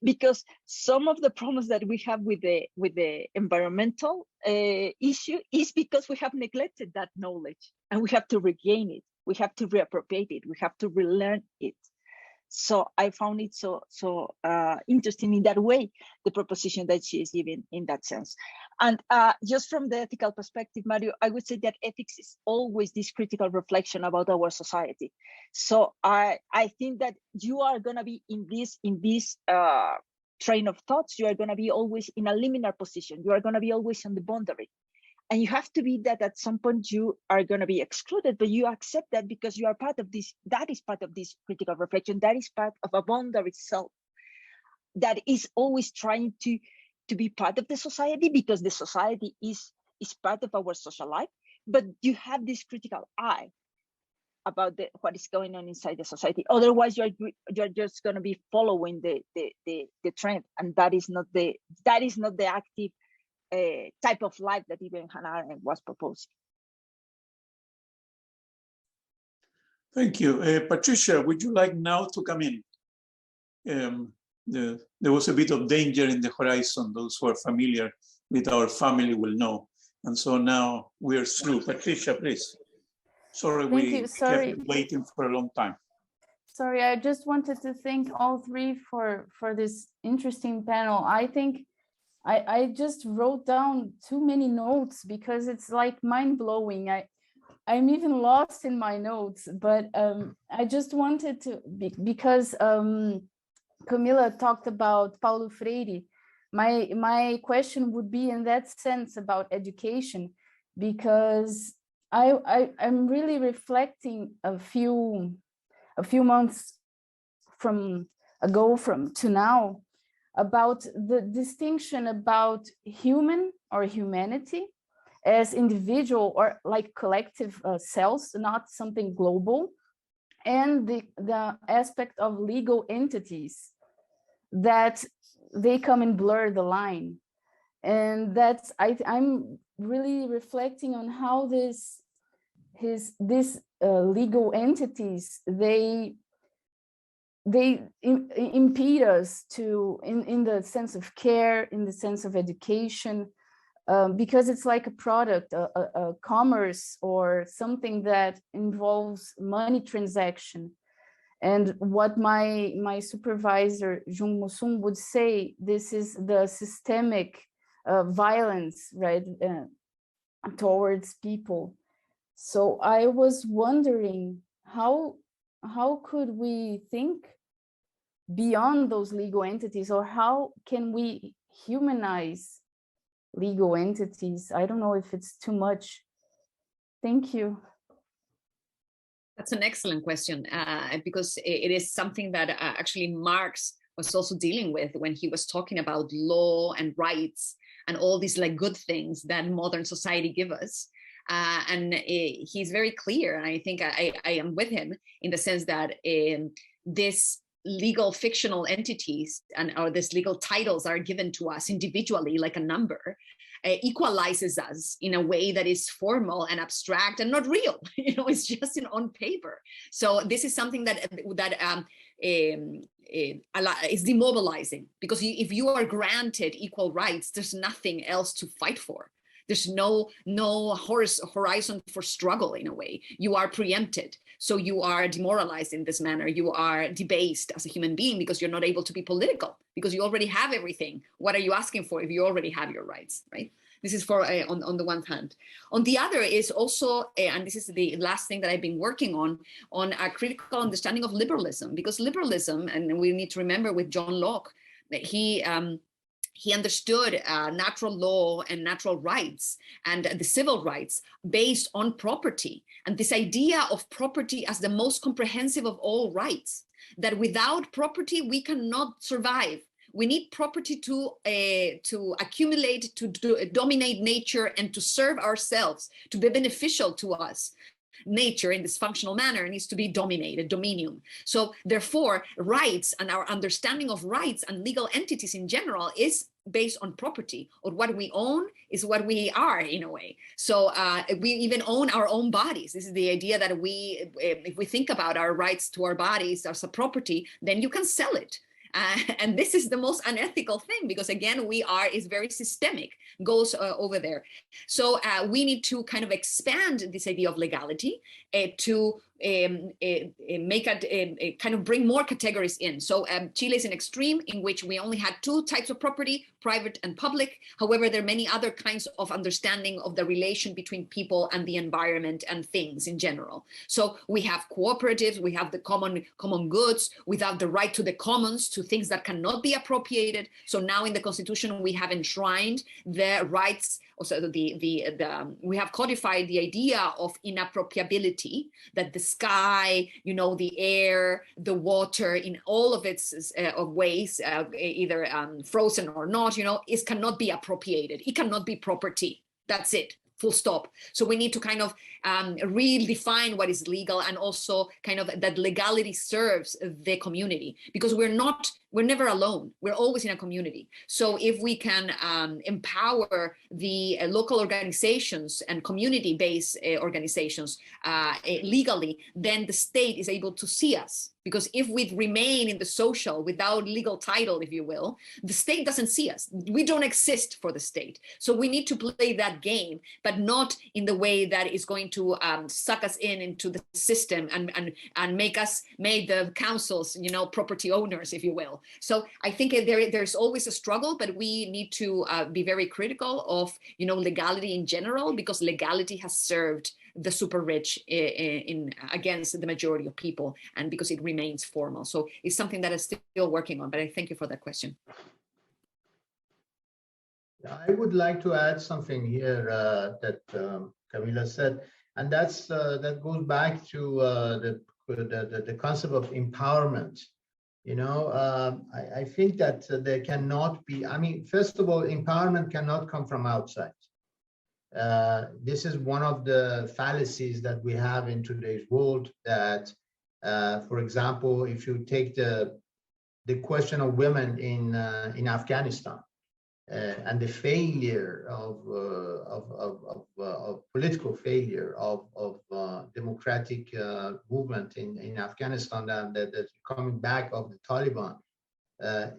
Because some of the problems that we have with the environmental issue is because we have neglected that knowledge, and we have to regain it. We have to reappropriate it. We have to relearn it. So I found it so interesting in that way, the proposition that she is giving in that sense. And just from the ethical perspective, Mario, I would say that ethics is always this critical reflection about our society. So I think that you are going to be in this train of thoughts, you are going to be always in a liminal position. You are going to be always on the boundary. And you have to be that at some point you are going to be excluded, but you accept that because you are part of this. That is part of this critical reflection. That is part of a boundary itself that is always trying to be part of the society, because the society is part of our social life. But you have this critical eye about what is going on inside the society. Otherwise, you're just going to be following the trend, and that is not the active type of life that even Hannah Arendt was proposing. Thank you. Patricia, would you like now to come in? There was a bit of danger in the horizon. Those who are familiar with our family will know. And so now we're through. Patricia, please. Sorry, we kept waiting for a long time. Sorry, I just wanted to thank all three for this interesting panel. I think I just wrote down too many notes because it's like mind-blowing. I'm even lost in my notes, but I just wanted to, because Camila talked about Paulo Freire, my question would be in that sense about education, because I'm really reflecting a few months to now about the distinction about human or humanity as individual or like collective cells, not something global, and the aspect of legal entities that they come and blur the line. And that's I'm really reflecting on how these legal entities, they impede us to in the sense of care, in the sense of education, because it's like a product, a commerce, or something that involves money transaction. And what my supervisor Jung Mo-sung would say, this is the systemic violence, right, towards people. So I was wondering how could we think beyond those legal entities, or how can we humanize legal entities? I don't know if it's too much. Thank you. That's an excellent question, because it is something that actually Marx was also dealing with when he was talking about law and rights and all these like good things that modern society give us. And he's very clear, and I think I am with him in the sense that this legal fictional entities or these legal titles are given to us individually like a number, equalizes us in a way that is formal and abstract and not real. It's just on paper. So this is something that is demobilizing, because if you are granted equal rights, there's nothing else to fight for. There's no horizon for struggle in a way. You are preempted. So you are demoralized in this manner. You are debased as a human being because you're not able to be political, because you already have everything. What are you asking for if you already have your rights, right? This is for on the one hand. On the other is also, and this is the last thing that I've been working on a critical understanding of liberalism, because liberalism, and we need to remember with John Locke, that he understood natural law and natural rights and the civil rights based on property. And this idea of property as the most comprehensive of all rights, that without property, we cannot survive. We need property to accumulate, to dominate nature, and to serve ourselves, to be beneficial to us. Nature in this functional manner needs to be dominated, dominium. So therefore, rights and our understanding of rights and legal entities in general is based on property, or what we own is what we are in a way. So we even own our own bodies. This is the idea that if we think about our rights to our bodies as a property, then you can sell it. And this is the most unethical thing, because again, is very systemic, goes over there. So we need to kind of expand this idea of legality to make a kind of bring more categories in. So Chile is an extreme in which we only had two types of property, private and public. However, there are many other kinds of understanding of the relation between people and the environment and things in general. So we have cooperatives, we have the common goods, we have the right to the commons, to things that cannot be appropriated. So now in the Constitution, we have enshrined the rights. Also, we have codified the idea of inappropriability, that the sky, the air, the water, in all of its ways, either frozen or not, cannot be appropriated. It cannot be property. That's it. Full stop. So we need to kind of redefine what is legal, and also kind of that legality serves the community, because we're never alone. We're always in a community. So if we can empower the local organizations and community-based organizations legally, then the state is able to see us. Because if we remain in the social without legal title, if you will, the state doesn't see us. We don't exist for the state. So we need to play that game, but not in the way that is going to suck us into the system and make the councils, property owners, if you will. So I think there's always a struggle, but we need to be very critical of, legality in general, because legality has served the super rich against the majority of people, and because it remains formal. So it's something that I'm still working on, but I thank you for that question. I would like to add something here that Camila said, and that goes back to the concept of empowerment. I think that there cannot be, first of all, empowerment cannot come from outside. This is one of the fallacies that we have in today's world, that, for example, if you take the question of women in Afghanistan, and the failure of political failure of democratic movement in Afghanistan, and the coming back of the Taliban,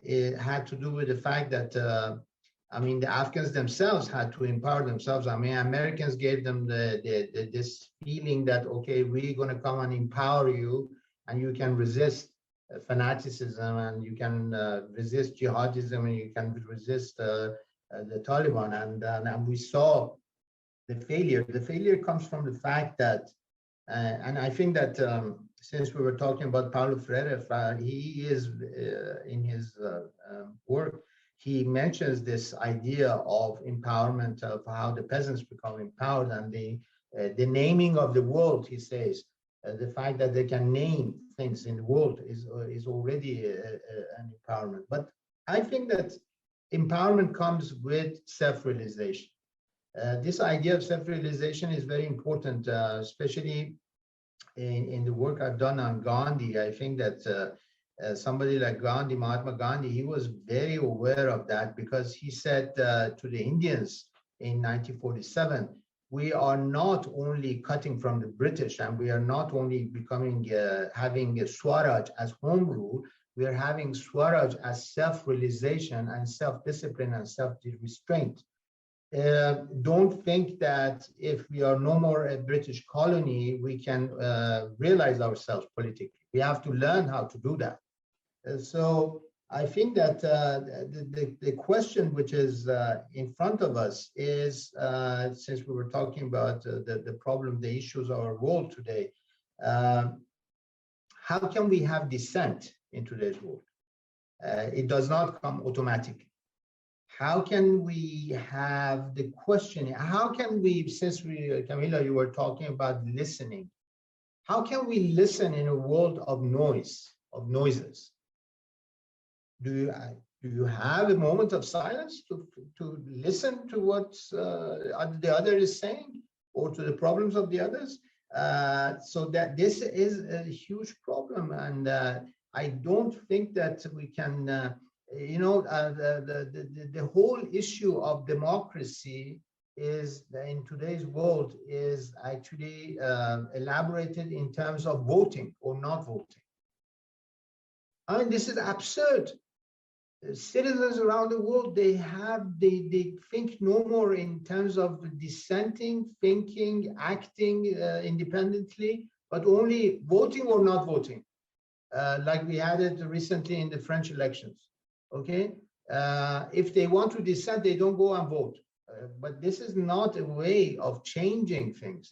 it had to do with the fact that the Afghans themselves had to empower themselves. Americans gave them this feeling that, okay, we're going to come and empower you, and you can resist fanaticism, and you can resist jihadism, and you can resist the Taliban. And we saw the failure. The failure comes from the fact that, and I think that since we were talking about Paulo Freire, he is in his work, he mentions this idea of empowerment, of how the peasants become empowered, and the naming of the world. He says the fact that they can name things in the world is already an empowerment. But I think that empowerment comes with self-realization. This idea of self-realization is very important, especially in the work I've done on Gandhi. I think that somebody like Gandhi, Mahatma Gandhi, he was very aware of that, because he said to the Indians in 1947, we are not only cutting from the British, and we are not only becoming having a Swaraj as home rule, we are having Swaraj as self-realization and self-discipline and self-restraint. Don't think that if we are no more a British colony, we can realize ourselves politically. We have to learn how to do that. So I think that the question which is in front of us is, since we were talking about the problem, the issues of our world today, how can we have dissent in today's world? It does not come automatically. How can we have the questioning? How can we, since Camila, you were talking about listening, how can we listen in a world of noise, of noises? Do you have a moment of silence to listen to what the other is saying, or to the problems of the others? So that this is a huge problem, and I don't think that we can, the whole issue of democracy is, in today's world, is actually elaborated in terms of voting or not voting. I mean, this is absurd. Citizens around the world, they think no more in terms of dissenting, thinking, acting independently, but only voting or not voting, like we had it recently in the French elections. Okay, if they want to dissent, they don't go and vote. But this is not a way of changing things,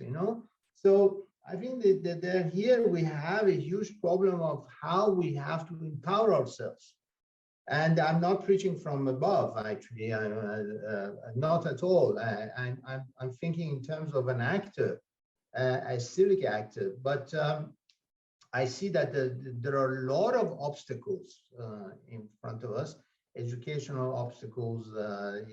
So I think that here we have a huge problem of how we have to empower ourselves. And I'm not preaching from above, actually, not at all. I'm thinking in terms of an actor, a civic actor. But I see that there are a lot of obstacles in front of us, educational obstacles,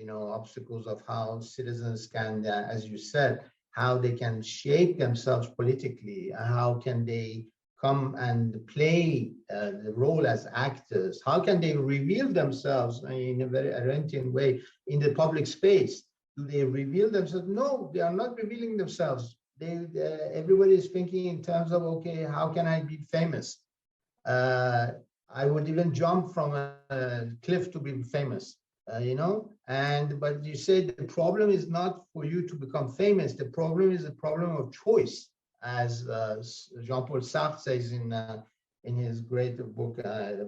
obstacles of how citizens can, as you said, how they can shape themselves politically, how can they come and play the role as actors? How can they reveal themselves in a very Arendtian way in the public space? Do they reveal themselves? No, they are not revealing themselves. Everybody is thinking in terms of, okay, how can I be famous? I would even jump from a cliff to be famous, but you said the problem is not for you to become famous. The problem is a problem of choice. As Jean-Paul Sartre says in his great book,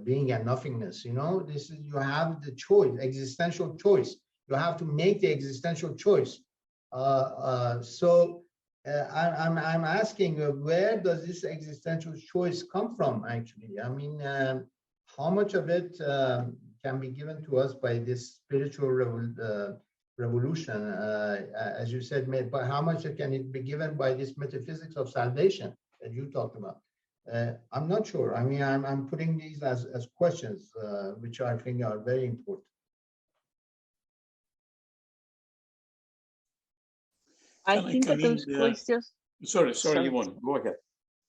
Being and Nothingness, this is, you have the choice, existential choice. You have to make the existential choice. So I'm asking, where does this existential choice come from, actually? I mean, how much of it can be given to us by this spiritual revolution, as you said, but how much can it be given by this metaphysics of salvation that you talked about? I'm not sure. I mean, I'm putting these as questions, which I think are very important. I think that those questions. Sorry, Ivón, go ahead.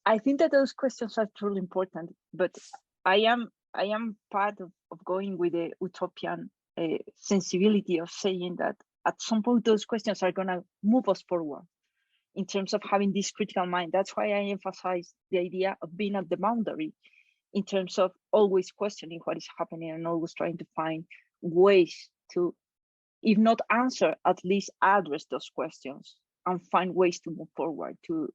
I think that those questions are truly important, but I am part of going with the utopian sensibility of saying that at some point those questions are going to move us forward in terms of having this critical mind. That's why I emphasize the idea of being at the boundary in terms of always questioning what is happening and always trying to find ways to, if not answer, at least address those questions and find ways to move forward, to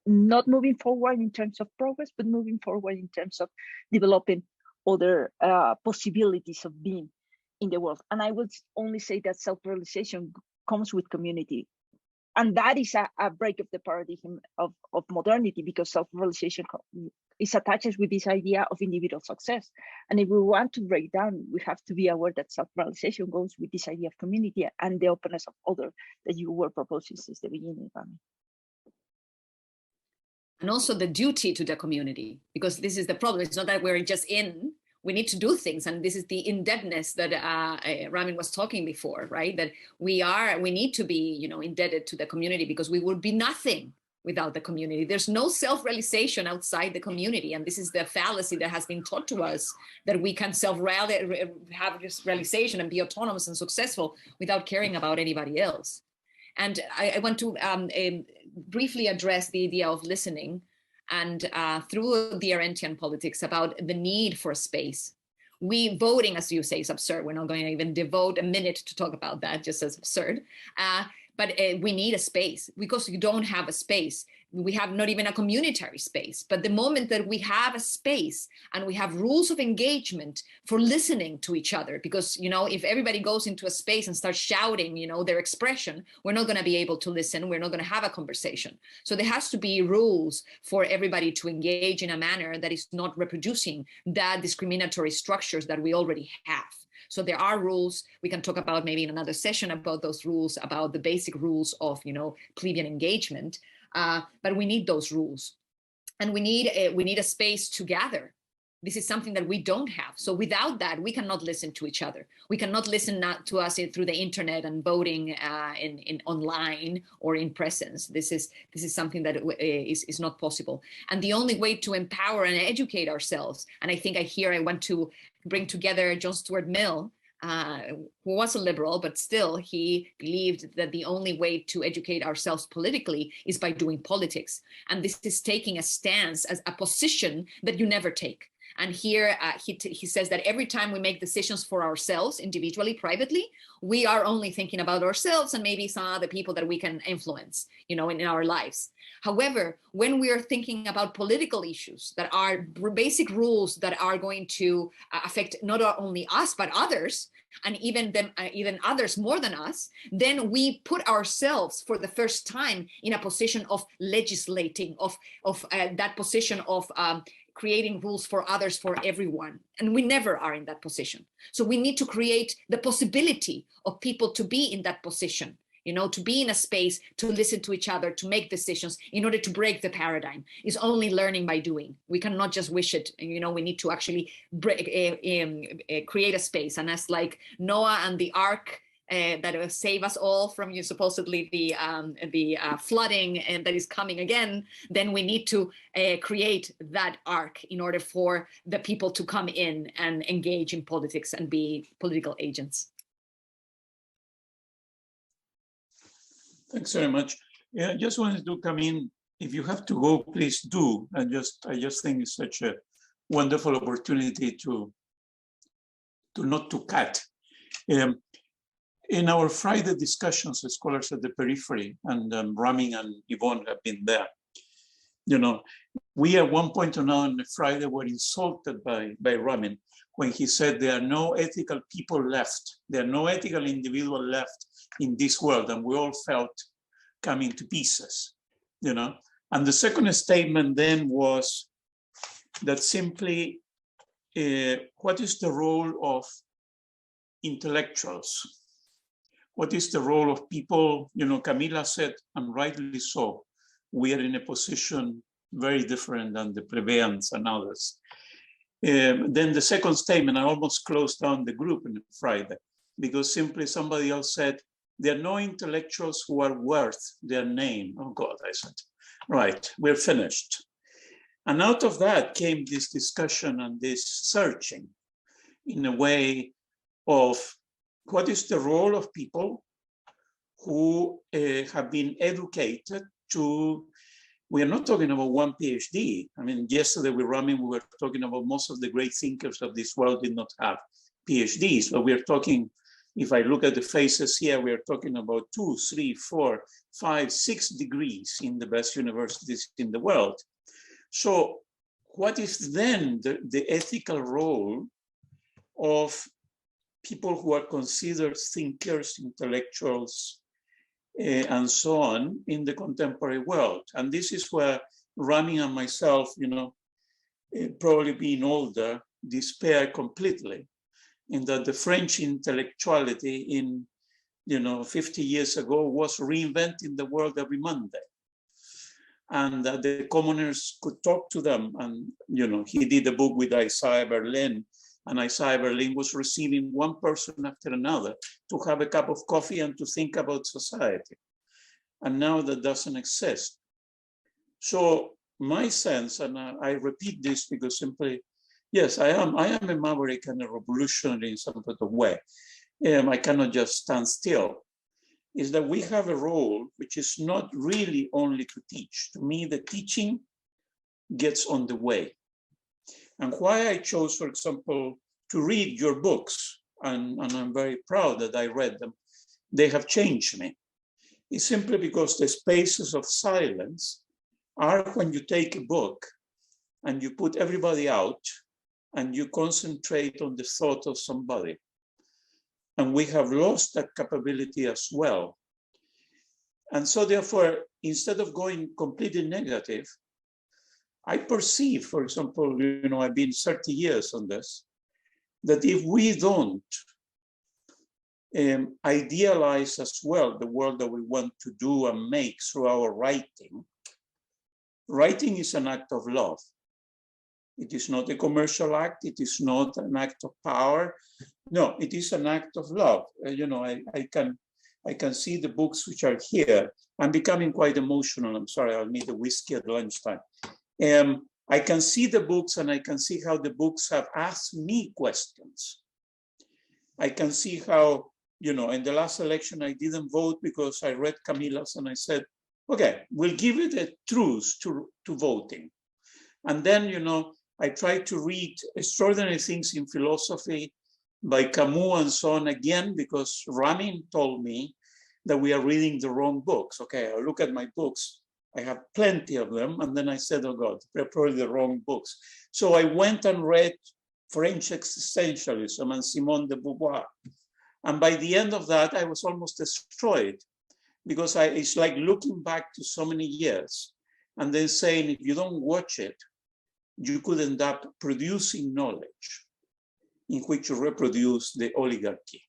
not moving forward in terms of progress, but moving forward in terms of developing other possibilities of being in the world. And I would only say that self-realization comes with community. And that is a break of the paradigm of modernity, because self-realization is attached with this idea of individual success. And if we want to break down, we have to be aware that self-realization goes with this idea of community and the openness of other that you were proposing since the beginning, Ramin. And also the duty to the community, because this is the problem. It's not that we're just in, We need to do things. And this is the indebtedness that Ramin was talking before, right? That we need to be, indebted to the community, because we would be nothing without the community. There's no self-realization outside the community. And this is the fallacy that has been taught to us, that we can have this realization and be autonomous and successful without caring about anybody else. And I want to briefly address the idea of listening, and through the Arendtian politics, about the need for a space. Voting, as you say, is absurd. We're not going to even devote a minute to talk about that, just as absurd. But we need a space, because you don't have a space. We have not even a communitary space. But the moment that we have a space and we have rules of engagement for listening to each other, because, if everybody goes into a space and starts shouting, their expression, we're not going to be able to listen. We're not going to have a conversation. So there has to be rules for everybody to engage in a manner that is not reproducing that discriminatory structures that we already have. So there are rules. We can talk about maybe in another session about those rules, about the basic rules of, plebeian engagement. But we need those rules, and we need a space to gather. This is something that we don't have. So without that, we cannot listen to each other. We cannot listen to us through the internet and voting in online or in presence. This is something that is not possible. And the only way to empower and educate ourselves, and I think I want to bring together John Stuart Mill, who was a liberal, but still he believed that the only way to educate ourselves politically is by doing politics. And this is taking a stance, as a position that you never take. And here he says that every time we make decisions for ourselves, individually, privately, we are only thinking about ourselves and maybe some other people that we can influence, in our lives. However, when we are thinking about political issues that are basic rules that are going to affect not only us, but others, and even others more than us, then we put ourselves for the first time in a position of legislating, of that position of creating rules for others, for everyone. And we never are in that position. So we need to create the possibility of people to be in that position, to be in a space, to listen to each other, to make decisions in order to break the paradigm. Is only learning by doing. We cannot just wish it. We need to actually create a space. And as like Noah and the ark, that will save us all from supposedly the flooding and that is coming again, then we need to create that arc in order for the people to come in and engage in politics and be political agents. Thanks very much. Yeah, I just wanted to come in. If you have to go, please do. I just think it's such a wonderful opportunity to not to cut. In our Friday discussions, the Scholars at the Periphery, and Ramin and Ivón have been there. We at one point or another on the Friday were insulted by Ramin when he said there are no ethical people left. There are no ethical individual left in this world, and we all felt coming to pieces, And the second statement then was that simply, what is the role of intellectuals? What is the role of people? Camila said, and rightly so, we are in a position very different than the plebeians and others. Then the second statement, I almost closed down the group on Friday, because simply somebody else said, there are no intellectuals who are worth their name. Oh God, I said, right, we're finished. And out of that came this discussion and this searching in a way of what is the role of people who have been educated to, we are not talking about one PhD. I mean, yesterday with Ramin, we were talking about most of the great thinkers of this world did not have PhDs, but we are talking, if I look at the faces here, we are talking about 2, 3, 4, 5, 6 degrees in the best universities in the world. So what is then the ethical role of people who are considered thinkers, intellectuals, and so on in the contemporary world? And this is where Ramin and myself, probably being older, despair completely, in that the French intellectuality in 50 years ago was reinventing the world every Monday. And the commoners could talk to them. And he did a book with Isaiah Berlin and Isaiah Berlin was receiving one person after another to have a cup of coffee and to think about society. And now that doesn't exist. So my sense, and I repeat this because simply, yes, I am a maverick and a revolutionary in some sort of way. I cannot just stand still, is that we have a role which is not really only to teach. To me, the teaching gets on the way. And why I chose, for example, to read your books, and I'm very proud that I read them, they have changed me. It's simply because the spaces of silence are when you take a book and you put everybody out and you concentrate on the thought of somebody. And we have lost that capability as well. And so therefore, instead of going completely negative, I perceive, for example, I've been 30 years on this, that if we don't idealize as well the world that we want to do and make through our writing, writing is an act of love. It is not a commercial act. It is not an act of power. No, it is an act of love. I can see the books which are here. I'm becoming quite emotional. I'm sorry, I'll need a whiskey at lunchtime. I can see the books and I can see how the books have asked me questions. I can see how, in the last election, I didn't vote because I read Camila's and I said, okay, we'll give it a truce to voting. And then, I tried to read extraordinary things in philosophy by Camus and so on again, because Ramin told me that we are reading the wrong books. Okay, I look at my books. I have plenty of them. And then I said, oh God, they're probably the wrong books. So I went and read French existentialism and Simone de Beauvoir. And by the end of that, I was almost destroyed because it's like looking back to so many years and then saying, if you don't watch it, you could end up producing knowledge in which you reproduce the oligarchy.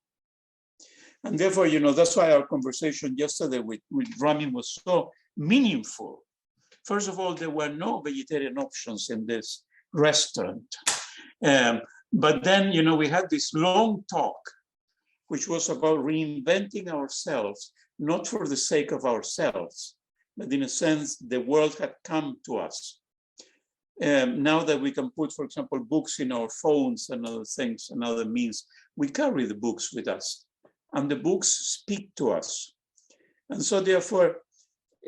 And therefore, that's why our conversation yesterday with Ramin was so meaningful. First of all, there were no vegetarian options in this restaurant. But then, we had this long talk, which was about reinventing ourselves, not for the sake of ourselves, but in a sense, the world had come to us. Now that we can put, for example, books in our phones and other things and other means, we carry the books with us and the books speak to us. And so therefore,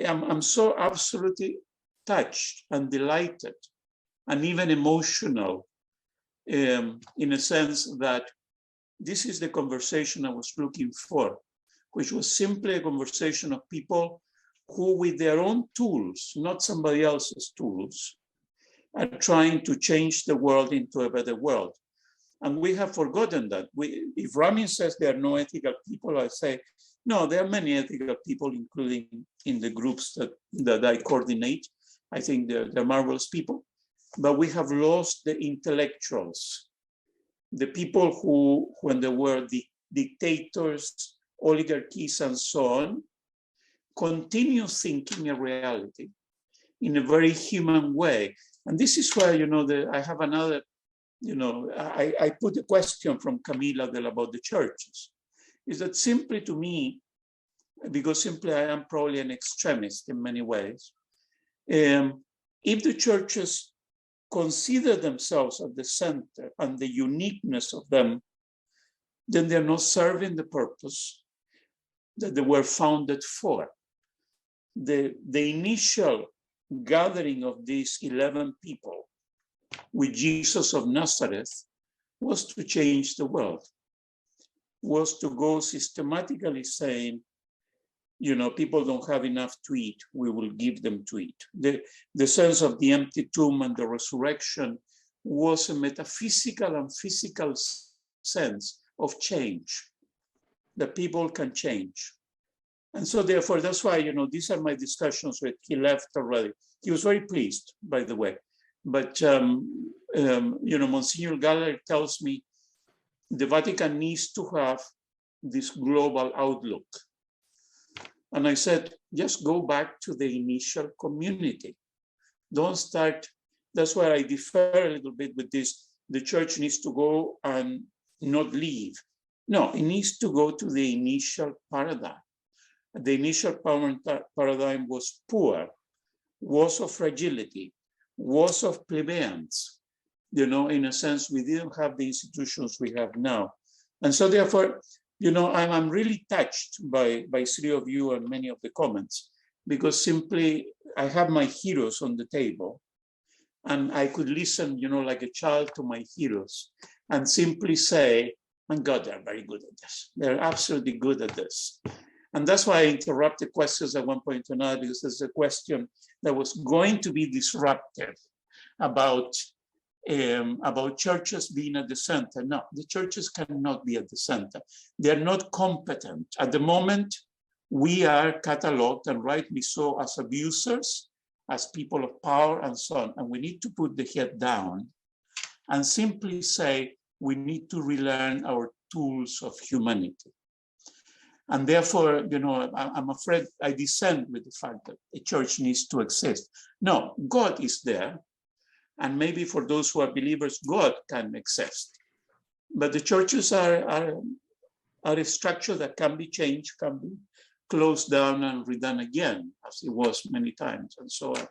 I'm so absolutely touched and delighted and even emotional in a sense that this is the conversation I was looking for, which was simply a conversation of people who with their own tools, not somebody else's tools, are trying to change the world into a better world. And we have forgotten that. If Ramin says there are no ethical people, I say, no, there are many ethical people, including in the groups that I coordinate. I think they're marvelous people. But we have lost the intellectuals, the people who, when there were the dictators, oligarchies, and so on, continue thinking a reality in a very human way. And this is where, I have another, I put a question from Camila about the churches. Is that simply to me, because simply I am probably an extremist in many ways, if the churches consider themselves at the center and the uniqueness of them, then they're not serving the purpose that they were founded for. The initial gathering of these 11 people with Jesus of Nazareth was to change the world, was to go systematically saying, people don't have enough to eat, we will give them to eat. The sense of the empty tomb and the resurrection was a metaphysical and physical sense of change, that people can change. And so therefore, that's why, these are my discussions with, he left already. He was very pleased, by the way. But, Monsignor Galler tells me the Vatican needs to have this global outlook. And I said, just go back to the initial community. Don't start, that's where I differ a little bit with this. the church needs to go and not leave. No, it needs to go to the initial paradigm. The initial paradigm was poor, was of fragility, was of plebeians. You know, in a sense, we didn't have the institutions we have now. And so therefore, you know, I'm really touched by three of you and many of the comments, because simply I have my heroes on the table, and I could listen, you know, like a child to my heroes and simply say, my God, they're very good at this. They're absolutely good at this. And that's why I interrupted questions at one point or another, because there's a question that was going to be disruptive about churches being at the center. No, the churches cannot be at the center. They're not competent. At the moment, we are cataloged, and rightly so, as abusers, as people of power and so on. And we need to put the head down and simply say, we need to relearn our tools of humanity. And therefore, you know, I'm afraid I dissent with the fact that a church needs to exist. No, God is there. And maybe for those who are believers, God can exist. But the churches are a structure that can be changed, can be closed down and redone again, as it was many times, and so on.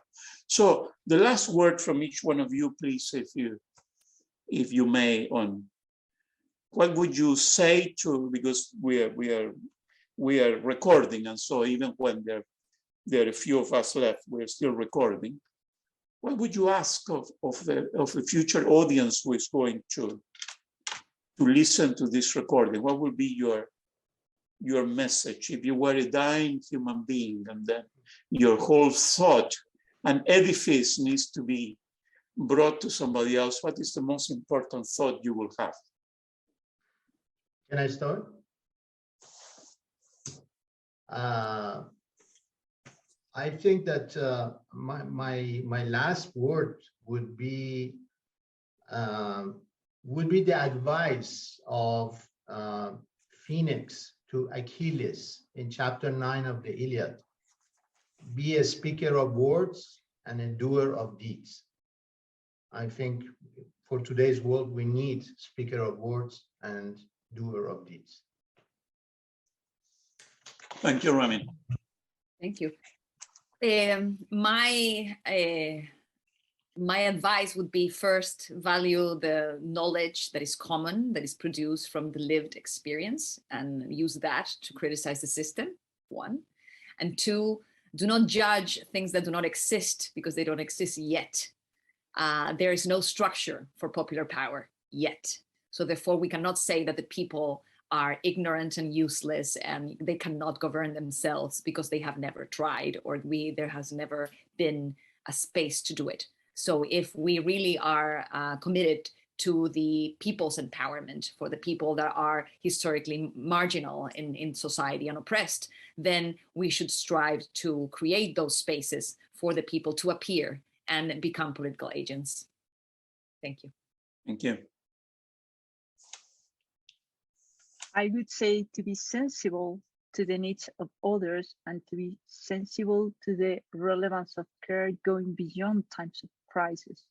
So the last word from each one of you, please, if you may, on what would you say to, because we are recording, and so even when there are a few of us left, we're still recording. What would you ask of the future audience who is going to listen to this recording? What would be your message if you were a dying human being, and then your whole thought and edifice needs to be brought to somebody else? What is the most important thought you will have? Can I start? I think that my last word would be the advice of Phoenix to Achilles in chapter 9 of the Iliad. Be a speaker of words and a doer of deeds. I think for today's world, we need speaker of words and doer of deeds. Thank you, Ramin. Thank you. My advice would be, first, value the knowledge that is common, that is produced from the lived experience, and use that to criticize the system, one. And two, do not judge things that do not exist because they don't exist yet. There is no structure for popular power yet. So therefore, we cannot say that the people are ignorant and useless and they cannot govern themselves because they have never tried, or there has never been a space to do it. So if we really are committed to the people's empowerment, for the people that are historically marginal in society and oppressed, then we should strive to create those spaces for the people to appear and become political agents. Thank you. Thank you. I would say to be sensible to the needs of others and to be sensible to the relevance of care going beyond times of crisis.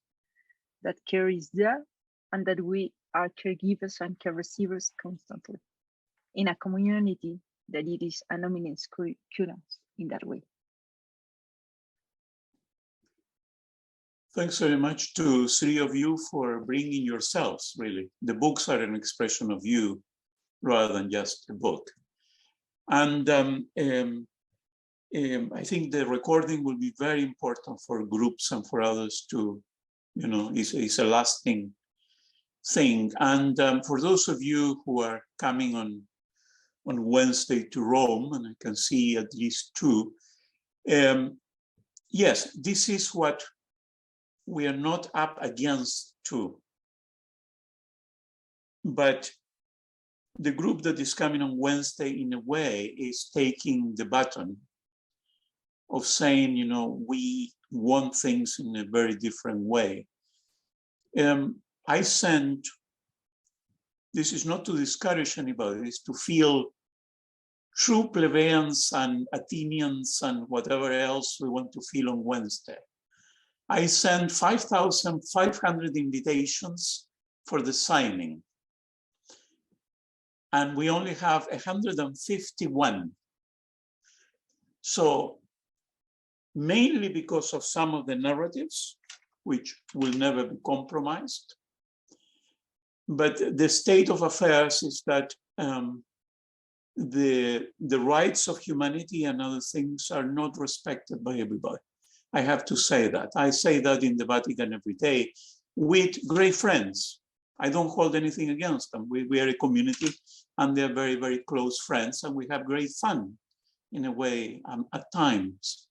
That care is there and that we are caregivers and care receivers constantly in a community that it is an ominous current in that way. Thanks very much to three of you for bringing yourselves, really. The books are an expression of you rather than just a book. And I think the recording will be very important for groups and for others to, you know, it's a lasting thing. And for those of you who are coming on Wednesday to Rome, and I can see at least two, yes, this is what we are not up against too. But the group that is coming on Wednesday, in a way, is taking the baton of saying, you know, we want things in a very different way. I sent, this is not to discourage anybody, it's to feel true plebeians and Athenians and whatever else we want to feel on Wednesday. I sent 5,500 invitations for the signing. And we only have 151. So mainly because of some of the narratives, which will never be compromised. But the state of affairs is that the rights of humanity and other things are not respected by everybody. I have to say that. I say that in the Vatican every day with great friends. I don't hold anything against them. We are a community and they're very, very close friends and we have great fun in a way at times.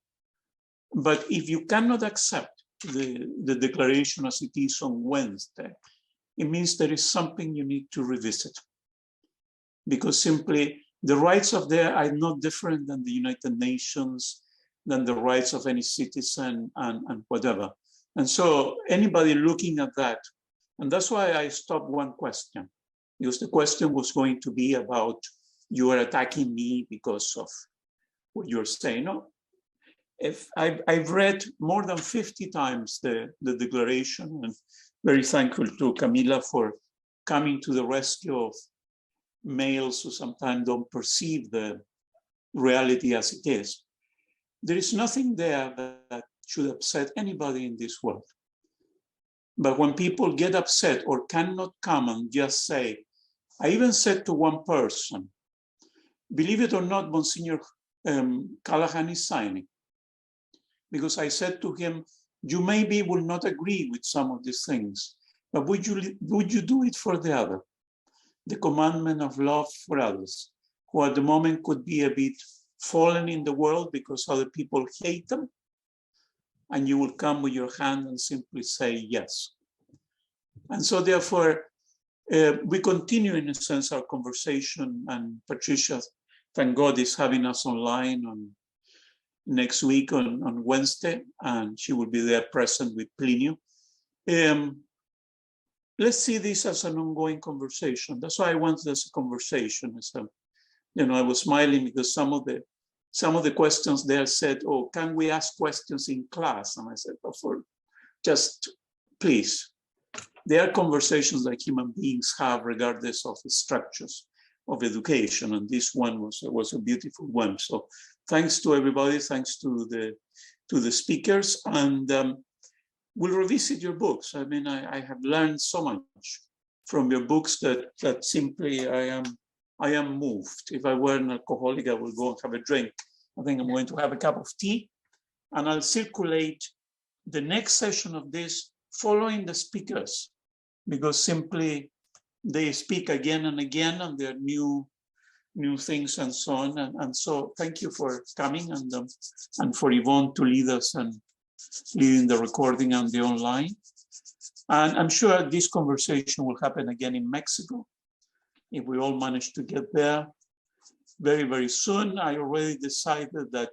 But if you cannot accept the declaration as it is on Wednesday, it means there is something you need to revisit. Because simply the rights of there are not different than the United Nations, than the rights of any citizen and whatever. And so anybody looking at that, and that's why I stopped one question, because the question was going to be about you are attacking me because of what you're saying. No, if I've read more than 50 times the declaration, and very thankful to Camila for coming to the rescue of males who sometimes don't perceive the reality as it is. There is nothing there that should upset anybody in this world. But when people get upset or cannot come and just say, I even said to one person, believe it or not, Monsignor Callahan is signing. Because I said to him, you maybe will not agree with some of these things, but would you do it for the other? The commandment of love for others, who at the moment could be a bit fallen in the world because other people hate them, and you will come with your hand and simply say yes. And so therefore, we continue in a sense our conversation, and Patricia, thank God, is having us online on next week on Wednesday, and she will be there present with Plinio. Let's see this as an ongoing conversation. That's why I wanted as a conversation. So, you know, I was smiling because some of the questions there said, oh, can we ask questions in class? And I said, oh, just please. There are conversations that human beings have regardless of the structures of education. And this one was a beautiful one. So thanks to everybody, thanks to the speakers. And we'll revisit your books. I mean, I have learned so much from your books that simply I am moved. If I were an alcoholic, I will go and have a drink. I think I'm going to have a cup of tea, and I'll circulate the next session of this following the speakers, because simply they speak again and again, and there are new things and so on. And so thank you for coming, and for Ivón to lead us and leading the recording and the online. And I'm sure this conversation will happen again in Mexico, if we all manage to get there very, very soon. I already decided that,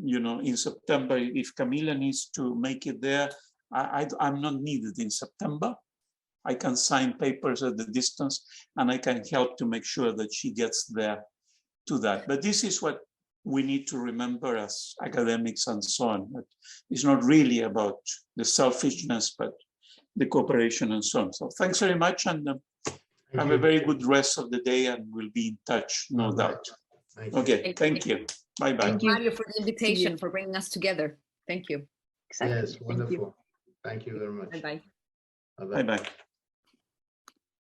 you know, in September, if Camila needs to make it there, I'm not needed in September. I can sign papers at the distance, and I can help to make sure that she gets there to that. But this is what we need to remember as academics and so on. But it's not really about the selfishness, but the cooperation and so on. So thanks very much, and have a very good rest of the day, and we'll be in touch, no doubt. Okay, thank you. Bye-bye. Thank you, Mario, for the invitation, for bringing us together. Thank you. Yes, wonderful. Thank you very much. Bye-bye. Bye-bye. Bye-bye.